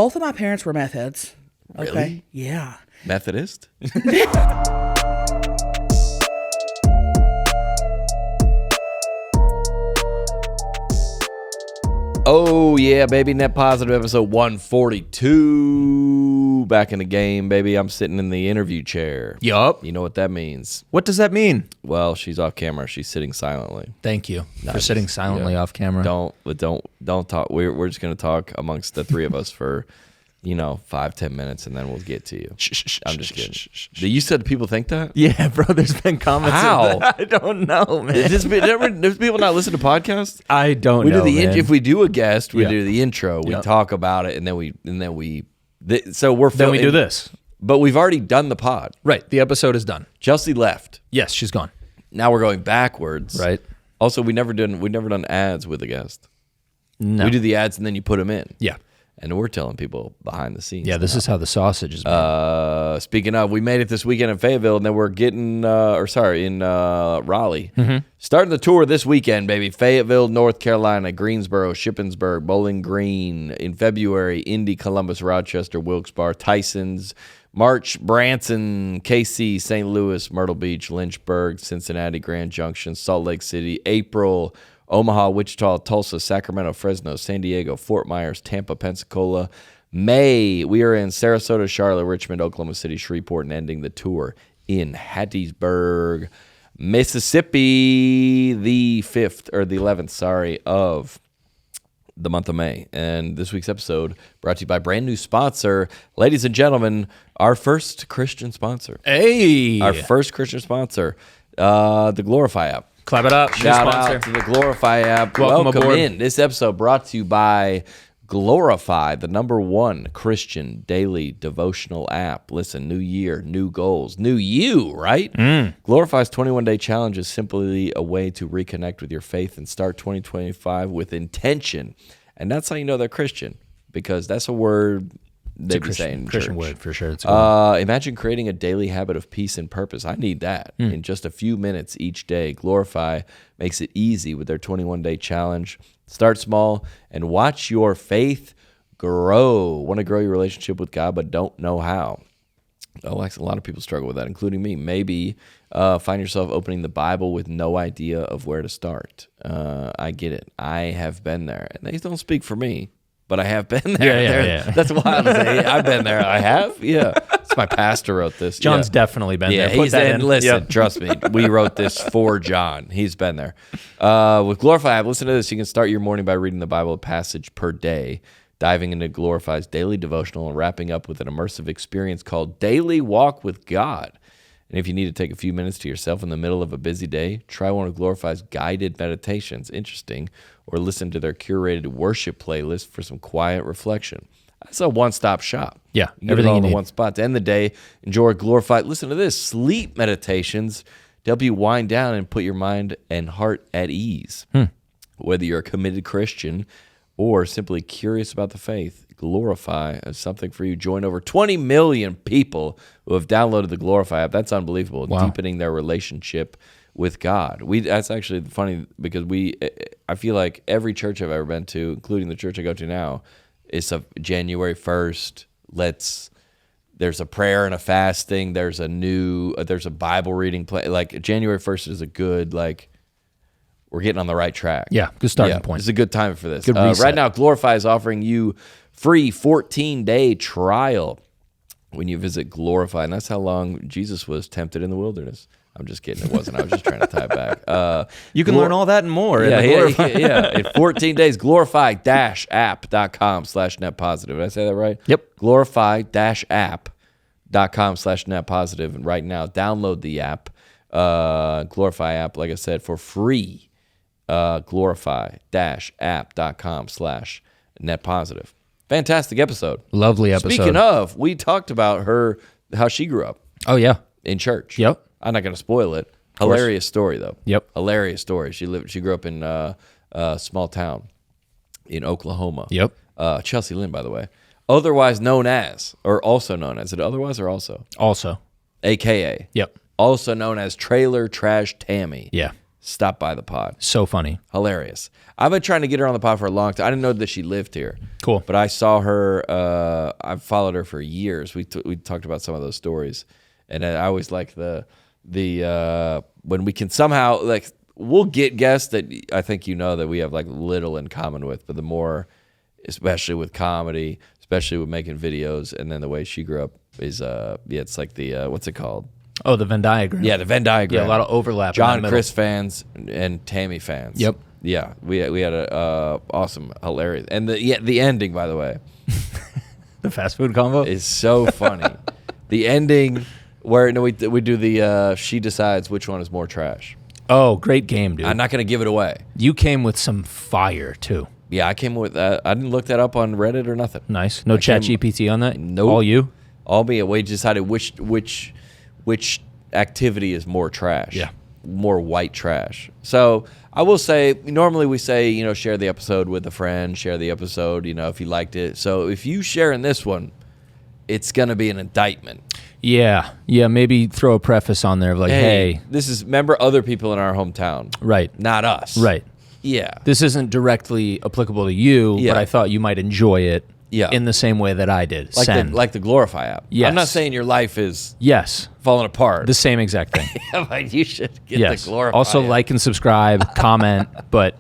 both of my parents were meth heads. Okay. Really? Yeah. Methodist? Oh, yeah, baby. Net Positive episode 142. Back in the game, baby. I'm sitting in the interview chair. Yup. You know what that means. What does that mean? Well, she's off camera. She's sitting silently. Thank you for sitting silently off camera. Don't talk. We're just going to talk amongst the three of us for, 5-10 minutes, and then we'll get to you. I'm just kidding. You said people think that? Yeah, bro. There's been comments. How? Of that. I don't know, man. There's people not listen to podcasts? I don't know. If we do a guest, we Yeah. do the intro. We Yep. talk about it, and then we do this. But we've already done the pod. Right. The episode is done. Chelcie left. Yes, she's gone. Now we're going backwards. Right. Also, we've never done ads with a guest. No. We do the ads and then you put them in. Yeah. And we're telling people behind the scenes. Yeah, this is how the sausage is made. Speaking of, we made it this weekend in Fayetteville, and then we're getting, in Raleigh. Mm-hmm. Starting the tour this weekend, baby. Fayetteville, North Carolina, Greensboro, Shippensburg, Bowling Green. In February, Indy, Columbus, Rochester, Wilkes-Barre, Tysons. March, Branson, KC, St. Louis, Myrtle Beach, Lynchburg, Cincinnati, Grand Junction, Salt Lake City. April, Omaha, Wichita, Tulsa, Sacramento, Fresno, San Diego, Fort Myers, Tampa, Pensacola. May, we are in Sarasota, Charlotte, Richmond, Oklahoma City, Shreveport, and ending the tour in Hattiesburg, Mississippi, the 11th of the month of May. And this week's episode brought to you by brand new sponsor, ladies and gentlemen, our first Christian sponsor. Hey! Our first Christian sponsor, the Glorify app. Clap it up. Shout out to the Glorify app. Welcome aboard. in. This episode brought to you by Glorify, the #1 Christian daily devotional app. Listen, new year, new goals, new you, right? Glorify's 21-day challenge is simply a way to reconnect with your faith and start 2025 with intention. And that's how you know they're Christian, because that's a word they be saying in Christian church. word, for sure. It's a good one. Imagine creating a daily habit of peace and purpose. I need that in just a few minutes each day. Glorify makes it easy with their 21-day challenge. Start small and watch your faith grow. Want to grow your relationship with God but don't know how? Oh, a lot of people struggle with that, including me. Maybe find yourself opening the Bible with no idea of where to start. I get it. I have been there. And they don't speak for me, but I have been there. Yeah. That's wild to say. I've been there. I have? Yeah. It's my pastor wrote this. John's definitely been there. Put He's that in. Listen, trust me. We wrote this for John. He's been there. With Glorify, listen to this. You can start your morning by reading the Bible a passage per day, diving into Glorify's daily devotional, and wrapping up with an immersive experience called Daily Walk with God. And if you need to take a few minutes to yourself in the middle of a busy day, try one of Glorify's guided meditations. Interesting. Or listen to their curated worship playlist for some quiet reflection. That's a one-stop shop. Yeah, you get everything it all you in need. one spot. To end the day, enjoy Glorify. Listen to this. Sleep meditations to help you wind down and put your mind and heart at ease. Whether you're a committed Christian or simply curious about the faith, Glorify is something for you. Join over 20 million people who have downloaded the Glorify app. That's unbelievable. Wow. Deepening their relationship with God. That's actually funny because I feel like every church I've ever been to, including the church I go to now, is a January 1st. There's a prayer and a fasting. There's a Bible reading play. Like January 1st is a good, we're getting on the right track. Yeah, good starting point. It's a good time for this. Good reset. Right now, Glorify is offering you free 14-day trial when you visit Glorify. And that's how long Jesus was tempted in the wilderness. I'm just kidding. It wasn't. I was just trying to tie it back. You can learn all that and more. In 14 days, glorify-app.com/netpositive. Did I say that right? Yep. Glorify-app.com/netpositive. And right now, download the app, Glorify app, like I said, for free. Glorify-app.com/netpositive. Fantastic episode. Lovely episode. Speaking of, we talked about how she grew up Oh, yeah. in church. Yep. I'm not going to spoil it. Hilarious story, though. Yep. Hilarious story. She grew up in a small town in Oklahoma. Yep. Chelcie Lynn, by the way. Otherwise known as, or also known as, is it otherwise or also? Also. AKA. Yep. Also known as Trailer Trash Tammy. Yeah. stop by the pod. So funny. Hilarious. I've been trying to get her on the pod for a long time. I didn't know that she lived here. Cool. But I saw her. I've followed her for years. We talked about some of those stories, and I always like the when we can somehow like we'll get guests that I think that we have like little in common with, but the more, especially with comedy, especially with making videos, and then the way she grew up is it's like the what's it called? Oh, the Venn diagram. Yeah, the Venn diagram. Yeah, a lot of overlap. John Crist fans and Tammy fans. Yep. Yeah, we had a awesome, hilarious, and the ending, by the way, The fast food combo is so funny. The ending where we do the she decides which one is more trash. Oh, great game, dude. I'm not gonna give it away. You came with some fire too. Yeah, I came with that. I didn't look that up on Reddit or nothing. Nice. No chat GPT on that? Nope. All you? All me. We decided which activity is more trash. Yeah. More white trash. So I will say, normally we say, share the episode with a friend, share the episode, if you liked it. So if you share in this one, it's going to be an indictment. Yeah. Yeah, maybe throw a preface on there of like, hey. This is, remember other people in our hometown. Right. Not us. Right. Yeah. This isn't directly applicable to you, Yeah. but I thought you might enjoy it in the same way that I did. Like the Glorify app. Yes. I'm not saying your life is Yes. falling apart. The same exact thing. Like you should get Yes. the Glorify Also app. like and subscribe, comment, but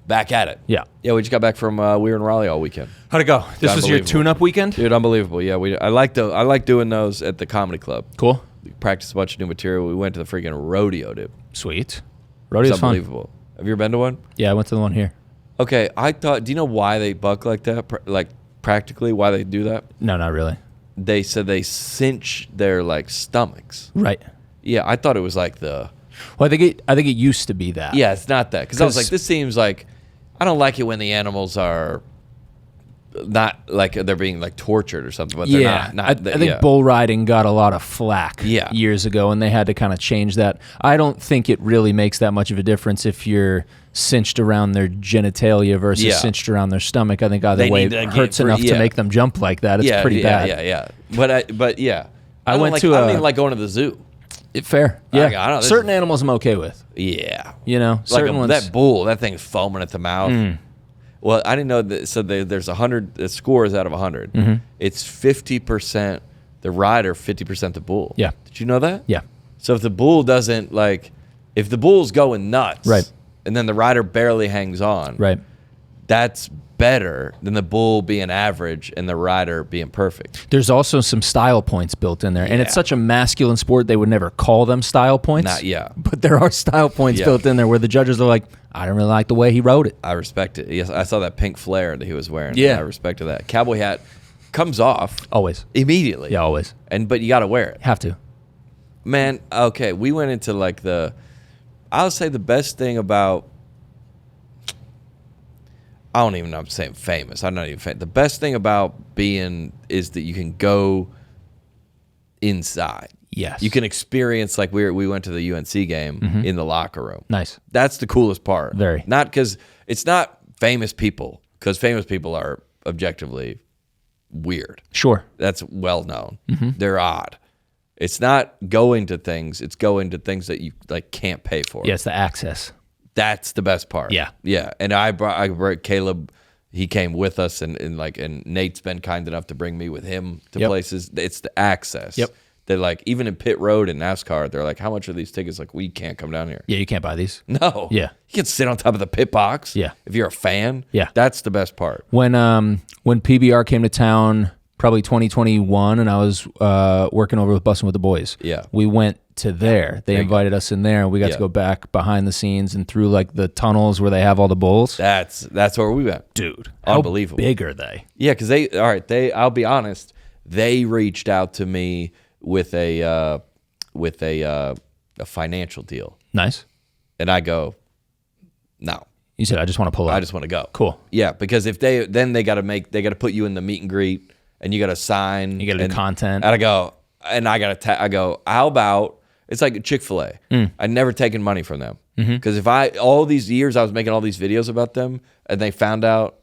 Back at it. Yeah. Yeah, we just got back from we were in Raleigh all weekend. How'd it go? This was your Unbelievable. tune-up weekend? Dude, unbelievable. Yeah, I like doing those at the comedy club. Cool. We practiced a bunch of new material. We went to the freaking rodeo, dude. Sweet. It's Rodeo's fun. unbelievable. Have you ever been to one? Yeah, I went to the one here. Okay, do you know why they buck like that? Practically, why they do that? No, not really. They said they cinch their stomachs. Right. Yeah, I thought it was like the. Well, I think it used to be that. Yeah, it's not that because I was 'Cause- like, this seems like I don't like it when the animals are not like they're being like tortured or something. But they're not. I think bull riding got a lot of flack years ago, and they had to kind of change that. I don't think it really makes that much of a difference if you're cinched around their genitalia versus cinched around their stomach. I think either way it hurts enough to make them jump like that. It's pretty bad. Yeah. But yeah, I went to I don't even like going to the zoo. Fair. Yeah. I don't know, certain animals I'm okay with. Yeah. Certain ones. That bull, that thing's foaming at the mouth. Well, I didn't know that. So there's 100. The score is out of 100. Mm-hmm. It's 50% the rider, 50% the bull. Yeah. Did you know that? Yeah. So if the bull doesn't if the bull's going nuts, right, and then the rider barely hangs on, right, that's better than the bull being average and the rider being perfect. There's also some style points built in there, and it's such a masculine sport they would never call them style points. But there are style points built in there where the judges are like, I don't really like the way he wrote it. I respect it. Yes, I saw that pink flare that he was wearing. Yeah, I respected that. Cowboy hat comes off always immediately. Yeah, always. But you got to wear it. Have to. Man, okay, we went into I'll say the best thing about. I don't even know if I'm saying famous. I'm not even famous. The best thing about being is that you can go inside. Yes. You can experience we went to the UNC game in the locker room. Nice. That's the coolest part. Very. Not because it's not famous people, because famous people are objectively weird. Sure. That's well known. They're odd. It's not going to things. It's going to things that you can't pay for. Yeah, it's the access. That's the best part. Yeah. Yeah. And I brought Caleb. He came with us, and Nate's been kind enough to bring me with him to places. It's the access. Yep. They're even in pit road and NASCAR, they're like, how much are these tickets? We can't come down here. Yeah, you can't buy these. No. Yeah. You can sit on top of the pit box. Yeah. If you're a fan. Yeah. That's the best part. When PBR came to town, probably 2021, and I was working over with Bussin' with the Boys. Yeah. We went to there. They invited us in there, and we got to go back behind the scenes and through the tunnels where they have all the bulls. That's where we went. Dude, unbelievable. How big are they? Yeah, because I'll be honest, they reached out to me with a financial deal. Nice. And I go, no. You said, I just want to pull out. I just want to go. Cool. Yeah, because if they got to put you in the meet and greet, and you got to sign. You got to do content. And I go, how about, it's like Chick-fil-A. I'd never taken money from them. Because all these years I was making all these videos about them, and they found out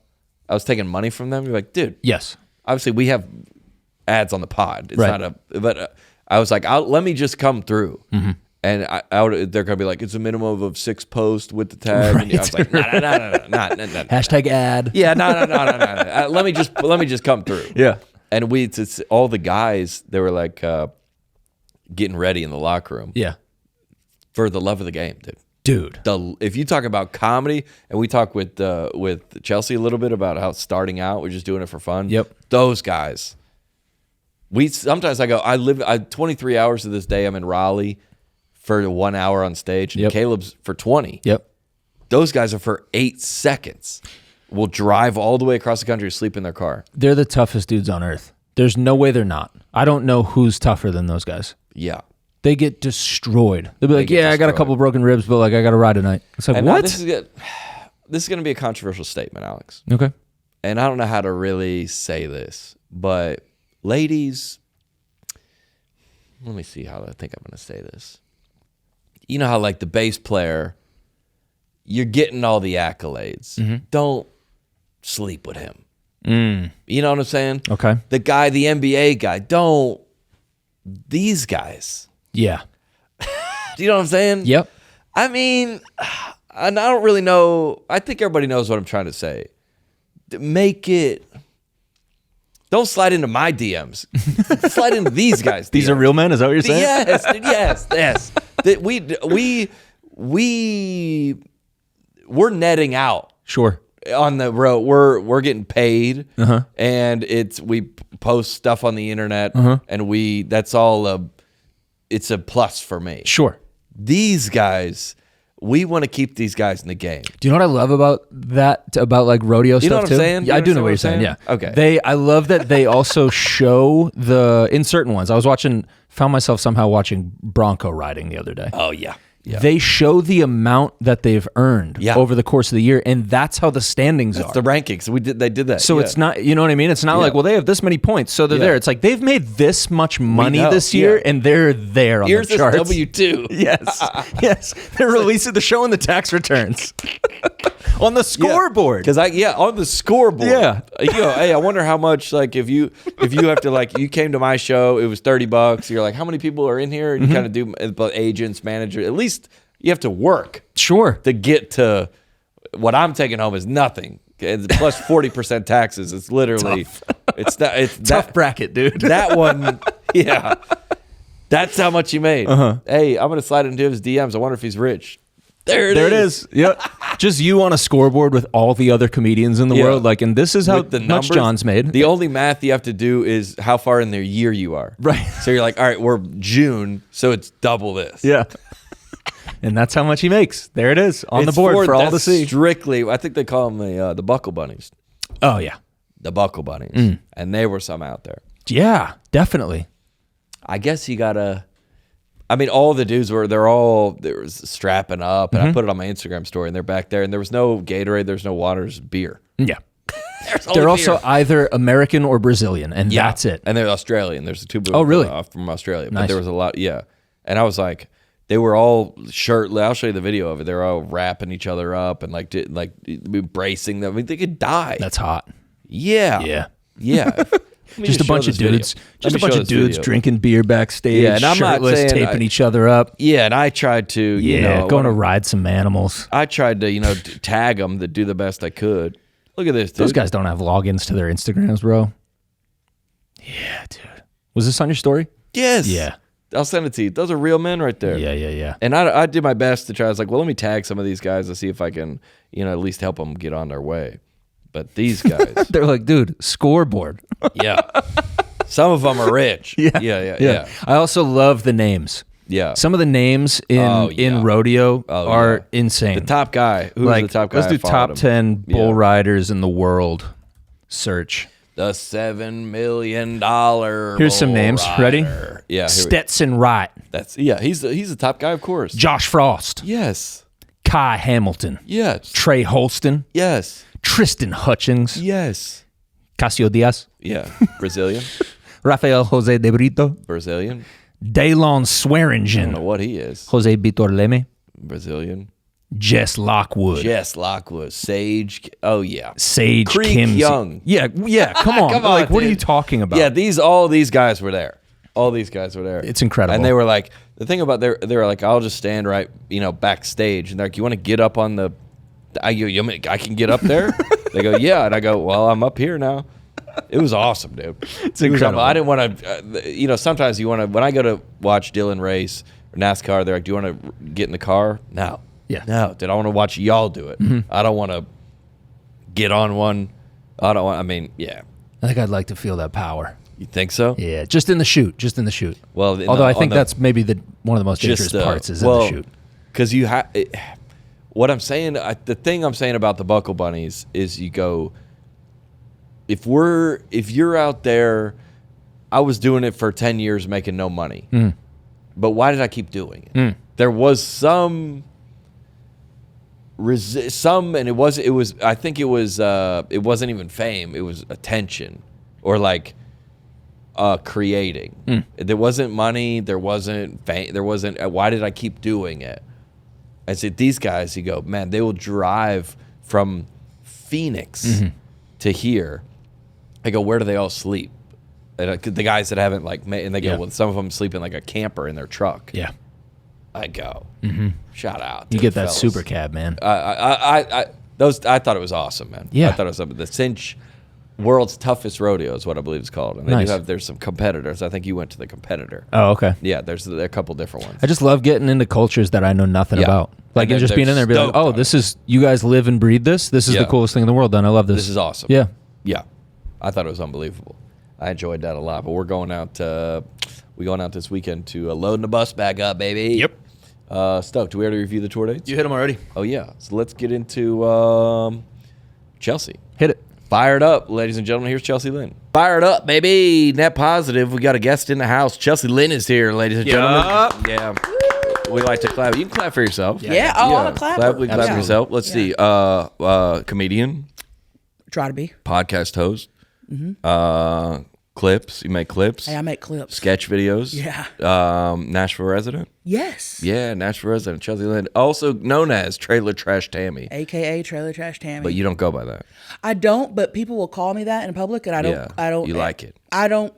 I was taking money from them, you're like, dude. Yes. Obviously, we have ads on the pod. It's right. but I was like, let me just come through. And they're gonna be like, it's a minimum of 6 posts with the tag. Right. And I was like, no. Hashtag ad. Yeah, no. Let me just come through. Yeah. And all the guys, they were like getting ready in the locker room. Yeah. For the love of the game, dude. If you talk about comedy, and we talk with Chelcie a little bit about how starting out, we're just doing it for fun. Yep. Those guys. Sometimes I go, 23 hours of this day, I'm in Raleigh for 1 hour on stage, and Caleb's for 20. Yep. Those guys are for 8 seconds. Will drive all the way across the country to sleep in their car. They're the toughest dudes on earth. There's no way they're not. I don't know who's tougher than those guys. Yeah. They get destroyed. They'll be like, I got a couple broken ribs, but like I got to ride tonight. It's like, what? This is going to be a controversial statement, Alex. Okay. And I don't know how to really say this, but ladies, let me see how I think I'm going to say this. You know how like the bass player, you're getting all the accolades. Mm-hmm. Don't sleep with him. You know what I'm saying? Okay. The guy, the NBA guy, these guys. Yeah. Do you know what I'm saying? Yep. I mean, and I don't really know. I think everybody knows what I'm trying to say. Don't slide into my DMs. Slide into these guys' DMs. These are real men? Is that what you're saying? Yes, dude, yes. That we're netting out. Sure. On the road, we're getting paid, and we post stuff on the internet, and that's all it's a plus for me. Sure. These guys, we want to keep these guys in the game. Do you know what I love about that? About like rodeo stuff, you know what too? I'm saying? Yeah, I do know what you're saying. Yeah. Okay. I love that they also show in certain ones. Found myself somehow watching bronco riding the other day. Oh yeah. Yeah. They show the amount that they've earned over the course of the year, and that's how the standings are. The rankings. They did that. So it's not, you know what I mean? It's not like, well, they have this many points, so they're there. It's like they've made this much money this year, and they're there on Here's the charts. Here's this W2. Yes. They're releasing the showing the tax returns on the scoreboard. Because on the scoreboard. Yeah. You go, hey, I wonder how much, like, if you have to, like, you came to my show, it was $30. You're like, how many people are in here? And you kind of do both agents, manager, at least. You have to work. Sure. To get to what I'm taking home is nothing. It's plus 40% taxes. It's literally it's tough bracket, dude. That one, yeah. That's how much you made. Hey, I'm gonna slide into his DMs. I wonder if he's rich. There it is. Yep. Just you on a scoreboard with all the other comedians in the world. Like, and this is how much John's made. The only math you have to do is how far in their year you are. Right. So you're like, all right, we're June, so it's double this. Yeah. And that's how much he makes. There it is on the board for all to see. Strictly, I think they call them the Buckle Bunnies. Oh, yeah. The Buckle Bunnies. And they were some out there. Yeah, definitely. I guess you got to... I mean, all the dudes they were strapping up, and I put it on my Instagram story, and they're back there, and there was no Gatorade, there's no water, there's beer. Yeah. They're also either American or Brazilian, and that's it. And they're Australian. There's two really? From Australia. Nice. But there was a lot, And I was like... They were all shirtless. I'll show you the video of it. They were all wrapping each other up and like bracing them. I mean, they could die. That's hot. Yeah. Yeah. Just a bunch of dudes. Just a bunch of dudes drinking beer backstage. Yeah, and I'm shirtless, not taping each other up. Yeah, and I tried to, going to ride some animals. I tried to, tag them to do the best I could. Look at this, dude. Those guys don't have logins to their Instagrams, bro. Yeah, dude. Was this on your story? Yes. Yeah. I'll send it to you. Those are real men right there. Yeah. And I did my best to try. I was like, well, let me tag some of these guys to see if I can, at least help them get on their way. But these guys. They're like, dude, scoreboard. Yeah. Some of them are rich. Yeah. I also love the names. Yeah. Some of the names in rodeo are insane. The top guy. Who's the top guy? Let's do top 10 bull riders in the world. Search. The $7 million. Here's some names. Rider. Ready? Yeah. Stetson Wright. He's the top guy, of course. Josh Frost. Yes. Kai Hamilton. Yes. Trey Holston. Yes. Tristan Hutchings. Yes. Casio Diaz. Yeah. Brazilian. Rafael Jose de Brito. Brazilian. Daylon Swearingen. I don't know what he is. Jose Vitor Leme. Brazilian. Jess Lockwood. Sage. Oh, yeah. Sage Creek Kimsey. Young. Yeah. Come on. Come on, like, what dude. are you talking about? Yeah, all these guys were there. All these guys were there. It's incredible. And they were like, The thing about they're like, I'll just stand right, backstage, and they're like, you want to get up on the? I can get up there. They go, yeah, and I go, well, I'm up here now. It was awesome, dude. It's incredible. I didn't want to, sometimes you want to, when I go to watch Dylan race or NASCAR, they're like, do you want to get in the car? No. Yeah. No, dude, I want to watch y'all do it. I don't want to get on one. Yeah. I think I'd like to feel that power. You think so? Yeah, just in the chute. Well, although I think that's maybe one of the most dangerous parts is in the chute. Because you have, what I'm saying, the thing I'm saying about the Buckle Bunnies is you go, if you're out there, I was doing it for 10 years making no money. But why did I keep doing it? There was some and it wasn't even fame, it was attention or like creating. There wasn't money, there wasn't fame, why did I keep doing it? I said, these guys, you go, man, they will drive from Phoenix to here. I go, where do they all sleep? And the guys that haven't and they go, well, some of them sleep in like a camper in their truck. Yeah. I go, shout out. You get that super cab, man. I thought it was awesome, man. Yeah. I thought it was something. The Cinch World's Toughest Rodeo is what I believe it's called. And they there's some competitors. I think you went to the competitor. Oh, okay. Yeah, there are a couple different ones. I just love getting into cultures that I know nothing about. Like, and just being in there and be like, oh, this is, you guys live and breathe this? This is the coolest thing in the world, then. I love this. This is awesome. Yeah. Yeah. I thought it was unbelievable. I enjoyed that a lot. But we're going out this weekend to loading the bus back up, baby. Yep. Stoked. Do we already review the tour dates? You hit them already. Oh, yeah. So let's get into Chelcie. Hit it. Fired up, ladies and gentlemen. Here's Chelcie Lynn. Fired up, baby. Net positive. We got a guest in the house. Chelcie Lynn is here, ladies and gentlemen. Yeah. We like to clap. You can clap for yourself. Yeah. Oh, I'm a clapper. We clap for yourself. Let's see. Comedian. Try to be. Podcast host. Clips. You make clips. Hey, I make clips. Sketch videos. Yeah. Nashville resident. Yes. Yeah, Nashville resident. Chelcie Lynn. Also known as Trailer Trash Tammy. AKA Trailer Trash Tammy. But you don't go by that. I don't, but people will call me that in public, and I don't. Yeah, I don't. You like it. I don't,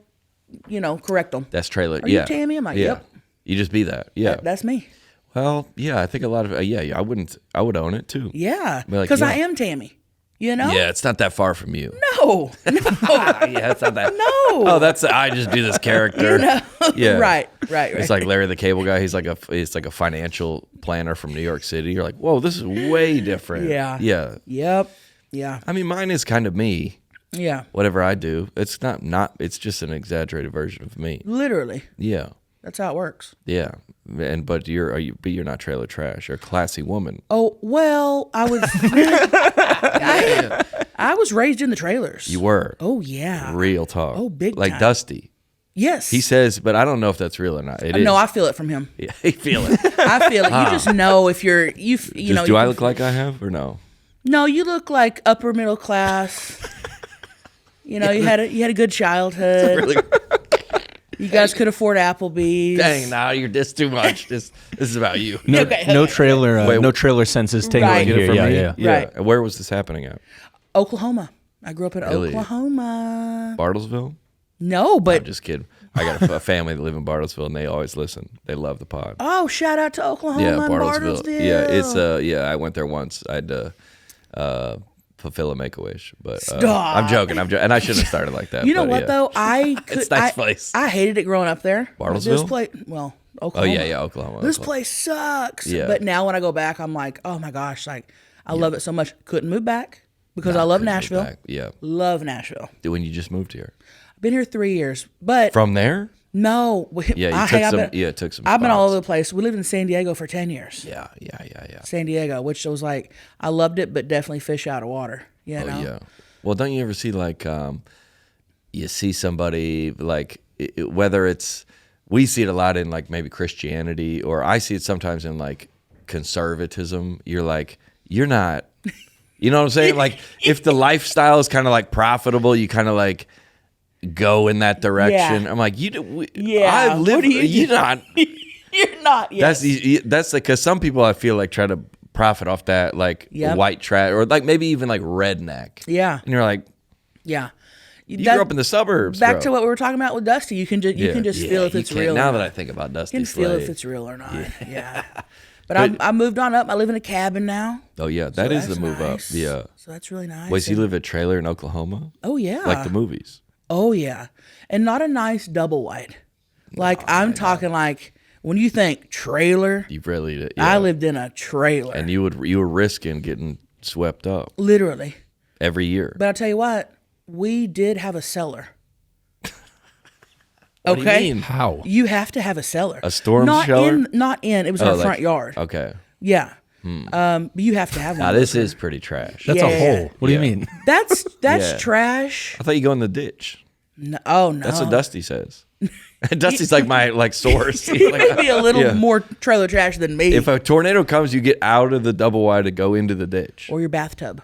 correct them. That's Trailer. Are you Tammy? I'm like, yep. You just be that. Yeah. That's me. Well, yeah, I think a lot of, I would own it too. Yeah. Like, because I am Tammy. Yeah, it's not that far from you. No. Yeah, it's not that. No. Oh, I just do this character. Yeah. Right. It's like Larry the Cable Guy. He's like a financial planner from New York City. You're like, whoa, this is way different. Yeah. Yeah. Yep. Yeah. I mean, mine is kind of me. Yeah. Whatever I do, it's not. It's just an exaggerated version of me. Literally. Yeah. That's how it works. Yeah, but you're not trailer trash. You're a classy woman. Oh well, I was. I was raised in the trailers. You were. Oh yeah. Real talk. Oh, big like time. Dusty. Yes. He says, but I don't know if that's real or not. It is. No, I feel it from him. Yeah, you feel it. I feel it. You just know if you're you know. Do I look like I have or no? No, you look like upper middle class. You had a good childhood. Really. You guys could afford Applebee's. Dang, now you're just too much. This is about you. No trailer senses tingling here. Yeah. Right. And where was this happening at? Oklahoma. I grew up in Oklahoma. Bartlesville? No, but I'm just kidding. I got a family that live in Bartlesville, and they always listen. They love the pod. Oh, shout out to Oklahoma and Bartlesville. Yeah, it's I went there once. I had to fulfill a Make-A-Wish, but I'm joking. And I shouldn't have started like that. You know what though? It's a nice place. I hated it growing up there. Bartlesville? This place, Oklahoma. Oh yeah, Oklahoma. This place sucks. Yeah. But now when I go back, I'm like, oh my gosh, I love it so much. Couldn't move back because I love Nashville. Yeah, love Nashville. When you just moved here? I've been here 3 years, but from there. No. Yeah, it took some. I've been all over the place. We lived in San Diego for 10 years. Yeah. San Diego, which was like, I loved it, but definitely fish out of water. You know? Yeah. Well, don't you ever see you see somebody whether it's, we see it a lot in like maybe Christianity, or I see it sometimes in like conservatism. You're like, you're not, you know what I'm saying? Like if the lifestyle is kind of like profitable, you kind of like go in that direction. I'm like, I live. You're not. You're not. Yes. That's because some people I feel like try to profit off that, like white trash, or like maybe even like redneck. Yeah. And you're like, yeah. You grew up in the suburbs. Back to what we were talking about with Dusty. You can just feel if it's real. Now that I think about Dusty, you can feel if it's real or not. Yeah. But I moved on up. I live in a cabin now. Oh yeah, that is the move up. Yeah. So that's really nice. Wait, so you live in a trailer in Oklahoma? Oh yeah. Like the movies. Oh yeah, and not a nice double wide. Like I'm talking like when you think trailer. You really did. I lived in a trailer, and you were risking getting swept up literally every year. But I'll tell you what, we did have a cellar. What do you mean? How? You have to have a cellar. A storm cellar? Not in. It was our front yard. Okay. Yeah. But you have to have one. Now this is pretty trash. That's a hole. What do you mean? That's trash. I thought you go in the ditch. No, oh no. That's what Dusty says. Dusty's like my source. He may be a little more trailer trash than me. If a tornado comes, you get out of the double wide to go into the ditch. Or your bathtub.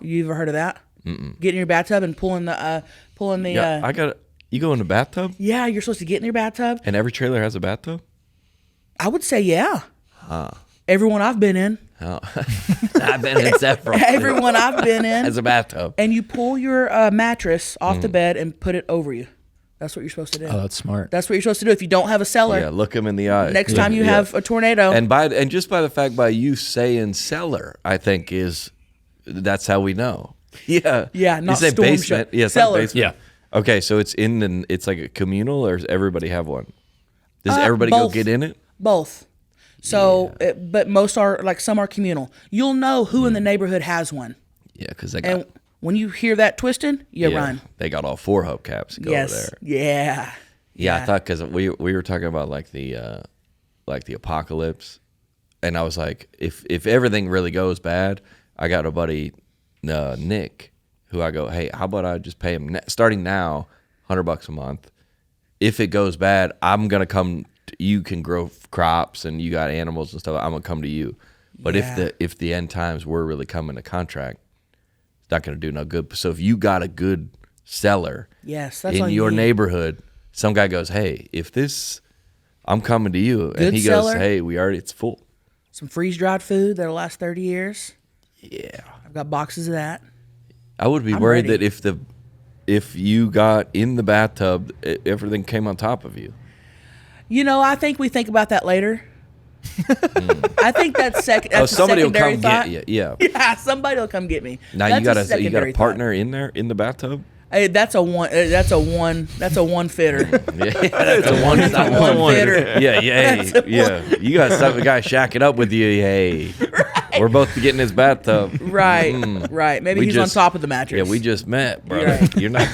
You ever heard of that? Get in your bathtub and pulling the. You go in the bathtub? Yeah, you're supposed to get in your bathtub. And every trailer has a bathtub? I would say yeah. Everyone I've been in. Oh. I've been in several. Everyone I've been in has a bathtub. And you pull your mattress off the bed and put it over you. That's what you're supposed to do. Oh, that's smart. That's what you're supposed to do if you don't have a cellar. Yeah, look them in the eye. Next time you have a tornado. And just by the fact by you saying cellar, I think that's how we know. Yeah. Yeah, not you say storm basement. Yeah, cellar. Basement. Yeah. Okay, so it's like a communal, or does everybody have one? Does everybody both. go get in it? Both. So, but most are some are communal. You'll know who in the neighborhood has one. Yeah, because and when you hear that twisting, you run. They got all 4 hubcaps over there. Yeah. Yeah, I thought because we were talking about the apocalypse, and I was like, if everything really goes bad, I got a buddy, Nick, who I go, hey, how about I just pay him starting now, $100 a month. If it goes bad, I'm gonna come. You can grow crops and you got animals and stuff. I'm gonna come to you. But if the end times were really coming to contract, it's not gonna do no good. So if you got a good cellar, that's in your neighborhood, some guy goes, hey, I'm coming to you, and he goes, hey, it's full. Some freeze dried food that'll last 30 years. Yeah, I've got boxes of that. I would be worried that if you got in the bathtub, everything came on top of you. I think we think about that later. I think that's somebody will come thought. get you. Yeah. Yeah, somebody will come get me. Now you got a partner in there in the bathtub. Hey, that's a one fitter. That's a one fitter. Yeah. You got some guy shacking up with you. Hey, we're both getting his bathtub. Right. Maybe he's on top of the mattress. Yeah, we just met, bro. Right. You're not.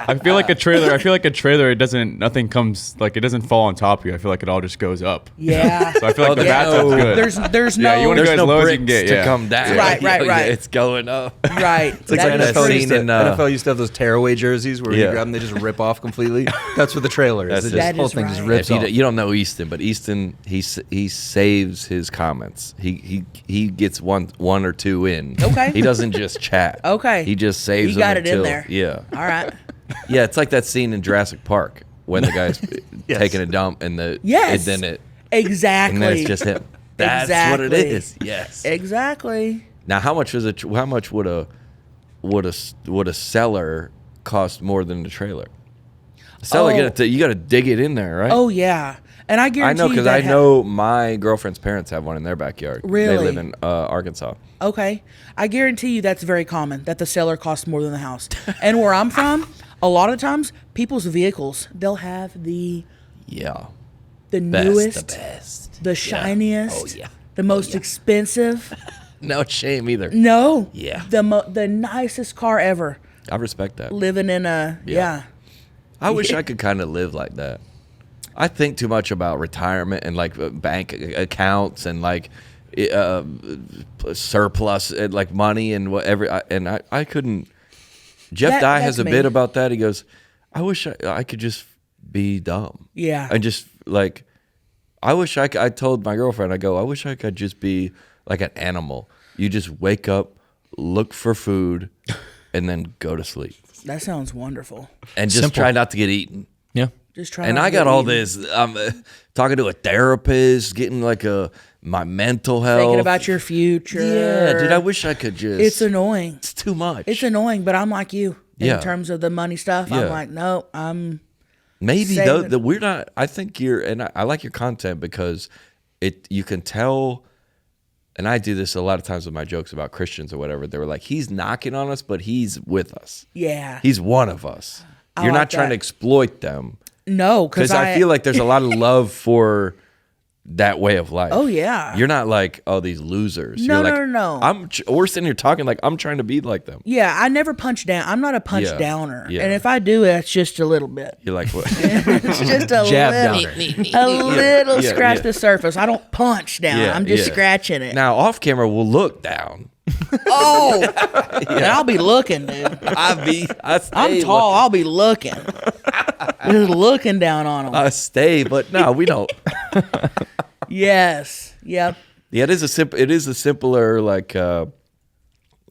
I feel like a trailer. Nothing comes, it doesn't fall on top of you. I feel like it all just goes up. Yeah. So I feel like the bathtub's good. There's no. You want to go as low as you can get. Yeah. To come down. Right. It's going up. Right. It's like NFL used to have those tearaway jerseys where you grab them, they just rip off completely. That's what the trailer is. That whole is thing right. just rips off. You don't know Easton, but Easton he saves his comments. He gets one or two in. Okay. He doesn't just chat. Okay. He just saves. He got them it in there. Yeah. All right. Yeah, it's like that scene in Jurassic Park when the guy's taking a dump and and then it exactly, and then it's just him. That's what it is. Yes. Exactly. Now, how much would a cellar cost more than the trailer? A cellar, you got to dig it in there, right? Oh yeah, and I guarantee I know because I know my girlfriend's parents have one in their backyard. Really? They live in Arkansas. Okay, I guarantee you that's very common that the cellar costs more than the house. And where I'm from, a lot of times people's vehicles they'll have the newest, the best, the shiniest, the most expensive. No shame either. No. Yeah. The nicest car ever. I respect that. Living in a I wish I could kind of live like that. I think too much about retirement and bank accounts and surplus and money and whatever. And I couldn't. Jeff Dye has a bit about that. He goes, I wish I could just be dumb. Yeah. And just I wish I told my girlfriend, I wish I could just be like an animal. You just wake up, look for food, and then go to sleep. That sounds wonderful. And just try not to get eaten. Yeah. Just try. And I got all this. I'm talking to a therapist, getting my mental health. Thinking about your future. Yeah, dude, I wish I could just. It's annoying. It's too much. It's annoying, but I'm like you. in terms of the money stuff. I'm like, no, I'm maybe though we're not. I think I like your content because you can tell. And I do this a lot of times with my jokes about Christians or whatever. They were like, he's knocking on us, but he's with us. Yeah. He's one of us. You're not trying to exploit them. No, because I feel like there's a lot of love for that way of life. Oh, yeah. You're not like, oh, these losers. No, You're like, no. We're sitting here talking like I'm trying to be like them. Yeah, I never punch down. I'm not a punch downer. Yeah. And if I do, it's just a little bit. You're like, what? It's just a little scratch the surface. I don't punch down. I'm just scratching it. Now, off camera, we'll look down. Oh, and I'll be looking, dude. I'm tall. I'll be looking. Just looking down on them. I stay, but no, we don't. Yes. Yep. Yeah, it is a simpler like. I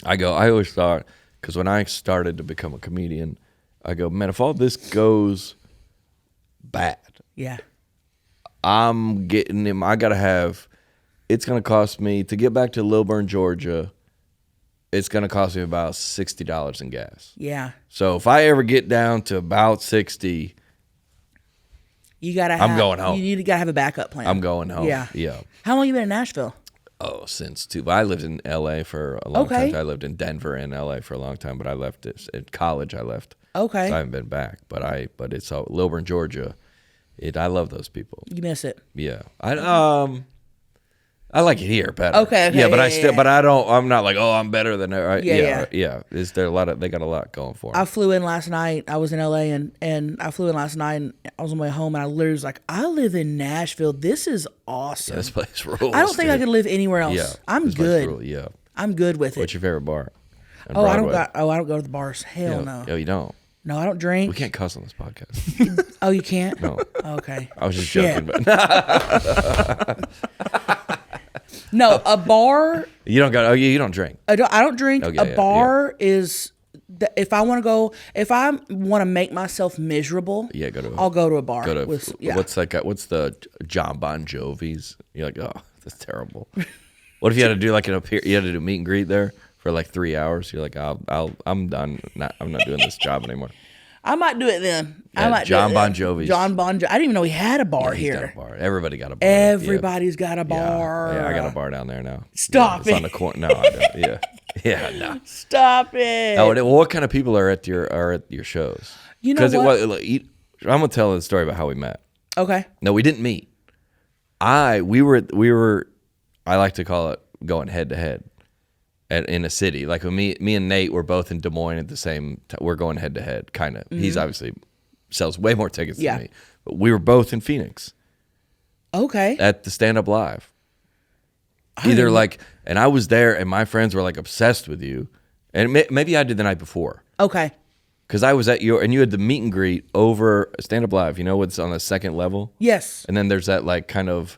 always thought, because when I started to become a comedian, I go, man, if all this goes bad, I'm getting him. I gotta have. It's gonna cost me to get back to Lilburn, Georgia. It's gonna cost me about $60 in gas. Yeah. So if I ever get down to about 60. I'm going home. You gotta have a backup plan. I'm going home. Yeah. How long you been in Nashville? Oh, since I lived in L.A. for a long time. I lived in Denver and L.A. for a long time, but I left it at college. I left. Okay. So I haven't been back, but it's all Lilburn, Georgia. I love those people. You miss it? Yeah. I like it here better. Okay. Yeah, but but I'm not like, oh, I'm better than her. Yeah. Is there they got a lot going for them. I flew in last night. I was in LA and I flew in last night and I was on my way home and I literally was like, I live in Nashville. This is awesome. Yeah, this place rules. I don't think I could live anywhere else. Yeah, I'm good. Yeah. I'm good with it. What's your favorite bar? I don't go to the bars. Hell no. Oh, you don't? No, I don't drink. We can't cuss on this podcast. Oh, you can't? No. Okay. I was just joking, but no, a bar. You don't go. Oh, you don't drink. I don't drink. A bar is if I want to make myself miserable. Yeah, I'll go to a bar. What's the John Bon Jovi's? You're like, oh, that's terrible. What if you had to do like you had to do meet and greet there for like 3 hours? You're like, I'm done. I'm not doing this job anymore. I might do it then. Yeah, John Bon Jovi's. I didn't even know he had a bar here. Got a bar. Everybody got a bar. Everybody's got a bar. Yeah, I got a bar down there now. Stop it. It's on the corner. No, I don't. Yeah, no. Stop it. Oh, what kind of people are at your shows? You know what? I'm gonna tell the story about how we met. Okay. No, we didn't meet. We were. I like to call it going head to head. In a city, like when me and Nate were both in Des Moines at the same time. We're going head to head, kind of. Mm-hmm. He's obviously sells way more tickets than me, but we were both in Phoenix. Okay. At the Stand Up Live. And I was there, and my friends were like obsessed with you, and maybe I did the night before. Okay. Because I was at and you had the meet and greet over Stand Up Live. You know what's on the second level? Yes. And then there's that like kind of